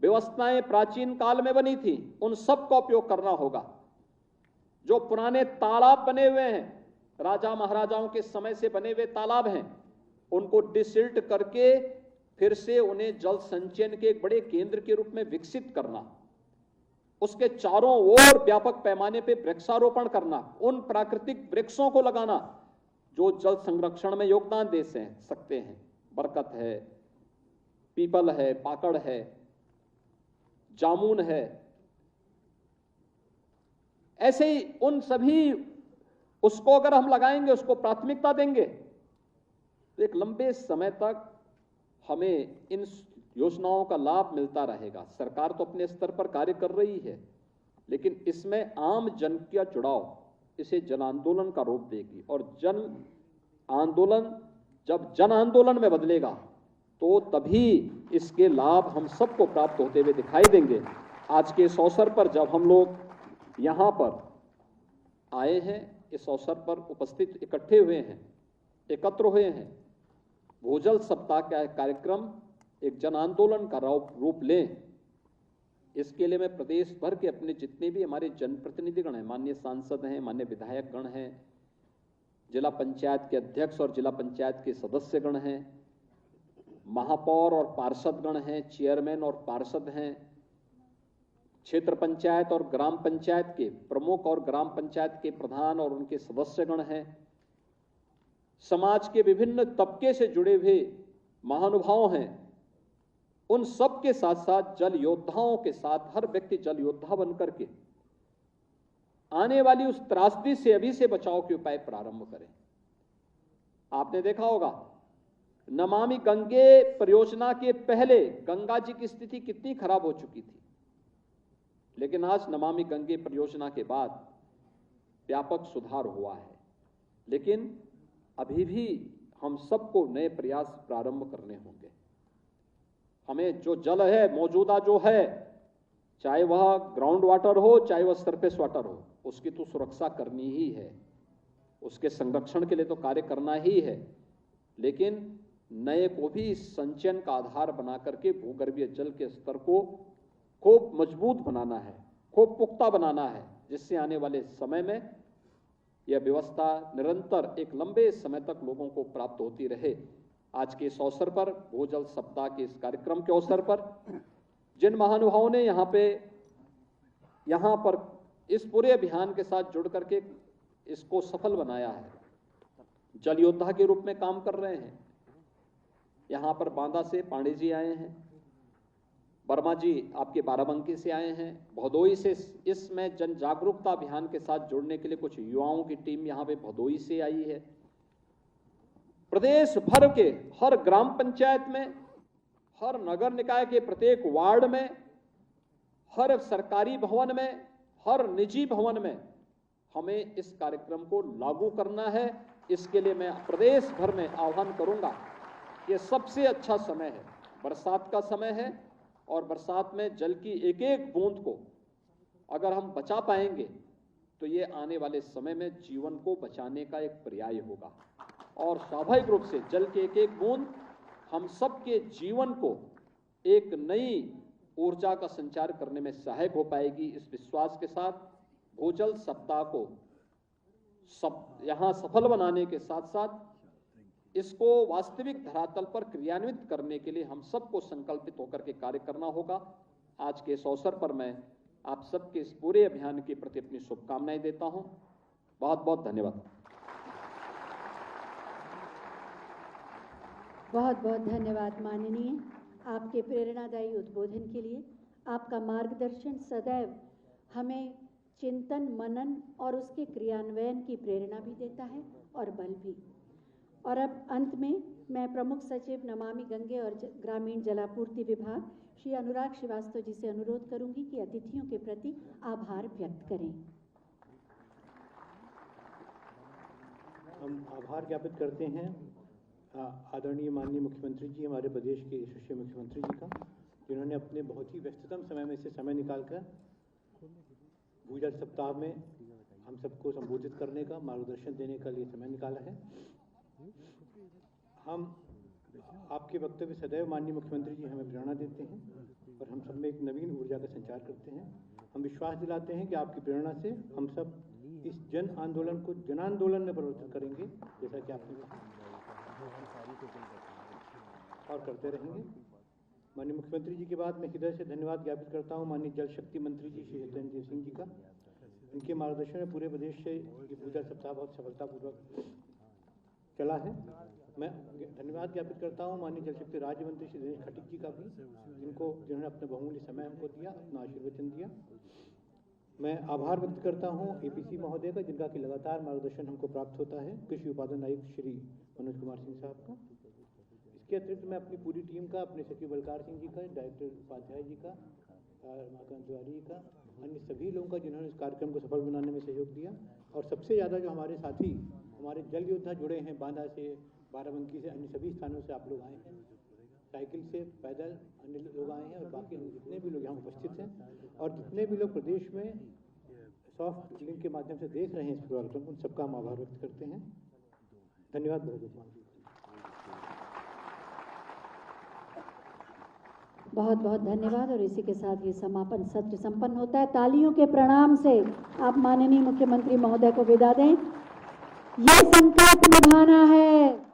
Speaker 8: व्यवस्थाएं प्राचीन काल में बनी थी, उन सब का उपयोग करना होगा। जो पुराने तालाब बने हुए हैं, राजा महाराजाओं के समय से बने हुए तालाब हैं, उनको डिसिल्ट करके फिर से उन्हें जल संचयन के एक बड़े केंद्र के रूप में विकसित करना, उसके चारों ओर व्यापक पैमाने पे वृक्षारोपण करना, उन प्राकृतिक वृक्षों को लगाना जो जल संरक्षण में योगदान दे सकते हैं। बरगद है, पीपल है, पाकड़ है, जामुन है, ऐसे ही उन सभी उसको अगर हम लगाएंगे, उसको प्राथमिकता देंगे, तो एक लंबे समय तक हमें इन योजनाओं का लाभ मिलता रहेगा। सरकार तो अपने स्तर पर कार्य कर रही है, लेकिन इसमें आम जन का जुड़ाव इसे जन आंदोलन का रूप देगी, और जन आंदोलन जब जन आंदोलन में बदलेगा तो तभी इसके लाभ हम सबको प्राप्त होते हुए दिखाई देंगे। आज के इस अवसर पर जब हम लोग यहाँ पर आए हैं, इस अवसर पर उपस्थित इकट्ठे हुए हैं, एकत्र हुए हैं, भूजल सप्ताह का कार्यक्रम एक जन आंदोलन का रूप लें, इसके लिए मैं प्रदेश भर के अपने जितने भी हमारे जनप्रतिनिधिगण हैं, माननीय सांसद हैं, माननीय विधायकगण हैं, जिला पंचायत के अध्यक्ष और जिला पंचायत के सदस्यगण हैं, महापौर और पार्षदगण हैं, चेयरमैन और पार्षद हैं, क्षेत्र पंचायत और ग्राम पंचायत के प्रमुख और ग्राम पंचायत के प्रधान और उनके सदस्यगण हैं, समाज के विभिन्न तबके से जुड़े हुए महानुभाव हैं, उन सब के साथ साथ जल योद्धाओं के साथ हर व्यक्ति जल योद्धा बनकर के आने वाली उस त्रासदी से अभी से बचाव के उपाय प्रारंभ करें। आपने देखा होगा, नमामि गंगे परियोजना के पहले गंगा जी की स्थिति कितनी खराब हो चुकी थी, लेकिन आज नमामि गंगे परियोजना के बाद व्यापक सुधार हुआ है। लेकिन अभी भी हम सबको नए प्रयास प्रारंभ करने होंगे। हमें जो जल है, मौजूदा जो है, चाहे वह ग्राउंड वाटर हो, चाहे वह सरफेस वाटर हो, उसकी तो सुरक्षा करनी ही है, उसके संरक्षण के लिए तो कार्य करना ही है, लेकिन नए को भी संचयन का आधार बना करके भूगर्भीय जल के स्तर को खूब मजबूत बनाना है, खूब पुख्ता बनाना है, जिससे आने वाले समय में यह व्यवस्था निरंतर एक लंबे समय तक लोगों को प्राप्त होती रहे। आज के इस अवसर पर, भूजल सप्ताह के इस कार्यक्रम के अवसर पर, जिन महानुभावों ने यहाँ पर इस पूरे अभियान के साथ जुड़ करके इसको सफल बनाया है, जल योद्धा के रूप में काम कर रहे हैं। यहाँ पर बांदा से पांडे जी आए हैं, वर्मा जी आपके बाराबंकी से आए हैं, भदोई से इसमें जन जागरूकता अभियान के साथ जुड़ने के लिए कुछ युवाओं की टीम यहाँ पे भदोई से आई है। प्रदेश भर के हर ग्राम पंचायत में, हर नगर निकाय के प्रत्येक वार्ड में, हर सरकारी भवन में, हर निजी भवन में हमें इस कार्यक्रम को लागू करना है। इसके लिए मैं प्रदेश भर में आह्वान करूंगा। ये सबसे अच्छा समय है, बरसात का समय है, और बरसात में जल की एक एक बूंद को अगर हम बचा पाएंगे तो ये आने वाले समय में जीवन को बचाने का एक पर्याय होगा, और स्वाभाविक रूप से जल के एक एक बूंद हम सबके जीवन को एक नई ऊर्जा का संचार करने में सहायक हो पाएगी। इस विश्वास के साथ भूजल सप्ताह को यहाँ सफल बनाने के साथ साथ इसको वास्तविक धरातल पर क्रियान्वित करने के लिए हम सबको संकल्पित होकर के कार्य करना होगा। आज के इस अवसर पर मैं आप सबके इस पूरे अभियान के प्रति अपनी शुभकामनाएं देता हूं। बहुत बहुत धन्यवाद।
Speaker 1: बहुत बहुत धन्यवाद माननीय, आपके प्रेरणादायी उद्बोधन के लिए। आपका मार्गदर्शन सदैव हमें चिंतन, मनन और उसके क्रियान्वयन की प्रेरणा भी देता है और बल भी। और अब अंत में मैं प्रमुख सचिव नमामि गंगे और ग्रामीण जलापूर्ति विभाग श्री अनुराग श्रीवास्तव जी से अनुरोध करूंगी कि अतिथियों के प्रति आभार व्यक्त करें।
Speaker 9: हम आभार ज्ञापित करते हैं आदरणीय माननीय मुख्यमंत्री जी, हमारे प्रदेश के यशस्वी मुख्यमंत्री जी का, जिन्होंने अपने बहुत ही व्यस्ततम समय में से समय निकालकर भूजल सप्ताह में हम सबको संबोधित करने का, मार्गदर्शन देने का लिए समय निकाला है। हम आपके वक्तव्य सदैव माननीय मुख्यमंत्री जी हमें प्रेरणा देते हैं और हम सब में एक नवीन ऊर्जा का संचार करते हैं। हम विश्वास दिलाते हैं कि आपकी प्रेरणा से हम सब इस जन आंदोलन को जन आंदोलन में परिवर्तित करेंगे, जैसा कि आपने कहा, और करते रहेंगे। माननीय मुख्यमंत्री जी के बाद मैं हृदय से धन्यवाद ज्ञापित करता हूं माननीय जल शक्ति मंत्री जी श्री रणजीत सिंह जी का। इनके मार्गदर्शन में पूरे प्रदेश से ये भूजल सप्ताह बहुत सफलतापूर्वक चला है। मैं धन्यवाद ज्ञापित करता हूं माननीय जल शक्ति राज्य मंत्री श्री दिनेश खटीक जी का भी, जिन्होंने अपना बहुमूल्य समय हमको दिया, अपना आशीर्वचन दिया। मैं आभार व्यक्त करता हूं एपीसी महोदय का, जिनका कि लगातार मार्गदर्शन हमको प्राप्त होता है, कृषि उत्पादन आयुक्त श्री मनोज कुमार सिंह साहब का। इसके अतिरिक्त मैं अपनी पूरी टीम का, अपने सचिव बलकार सिंह जी का, डायरेक्टर उपाध्याय जी का, रमाकांत तिवारी जी का, अन्य सभी लोगों का जिन्होंने इस कार्यक्रम को सफल बनाने में सहयोग दिया, और सबसे ज़्यादा जो हमारे साथी, हमारे जल योद्धा जुड़े हैं, बांदा से, बाराबंकी से, अन्य सभी स्थानों से आप लोग आए हैं, साइकिल से, पैदल अन्य लोग आए हैं, और बाकी जितने भी लोग यहाँ उपस्थित हैं, और जितने भी लोग प्रदेश में सॉफ्ट लिंक के माध्यम से देख रहे हैं इस कार्यक्रम, उन सबका हम आभार व्यक्त करते हैं। धन्यवाद बहुत बहुत।
Speaker 1: बहुत बहुत धन्यवाद। और इसी के साथ ये समापन सत्र संपन्न होता है। तालियों के प्रणाम से आप माननीय मुख्यमंत्री महोदय को विदा दें। ये संकल्प निभाना है।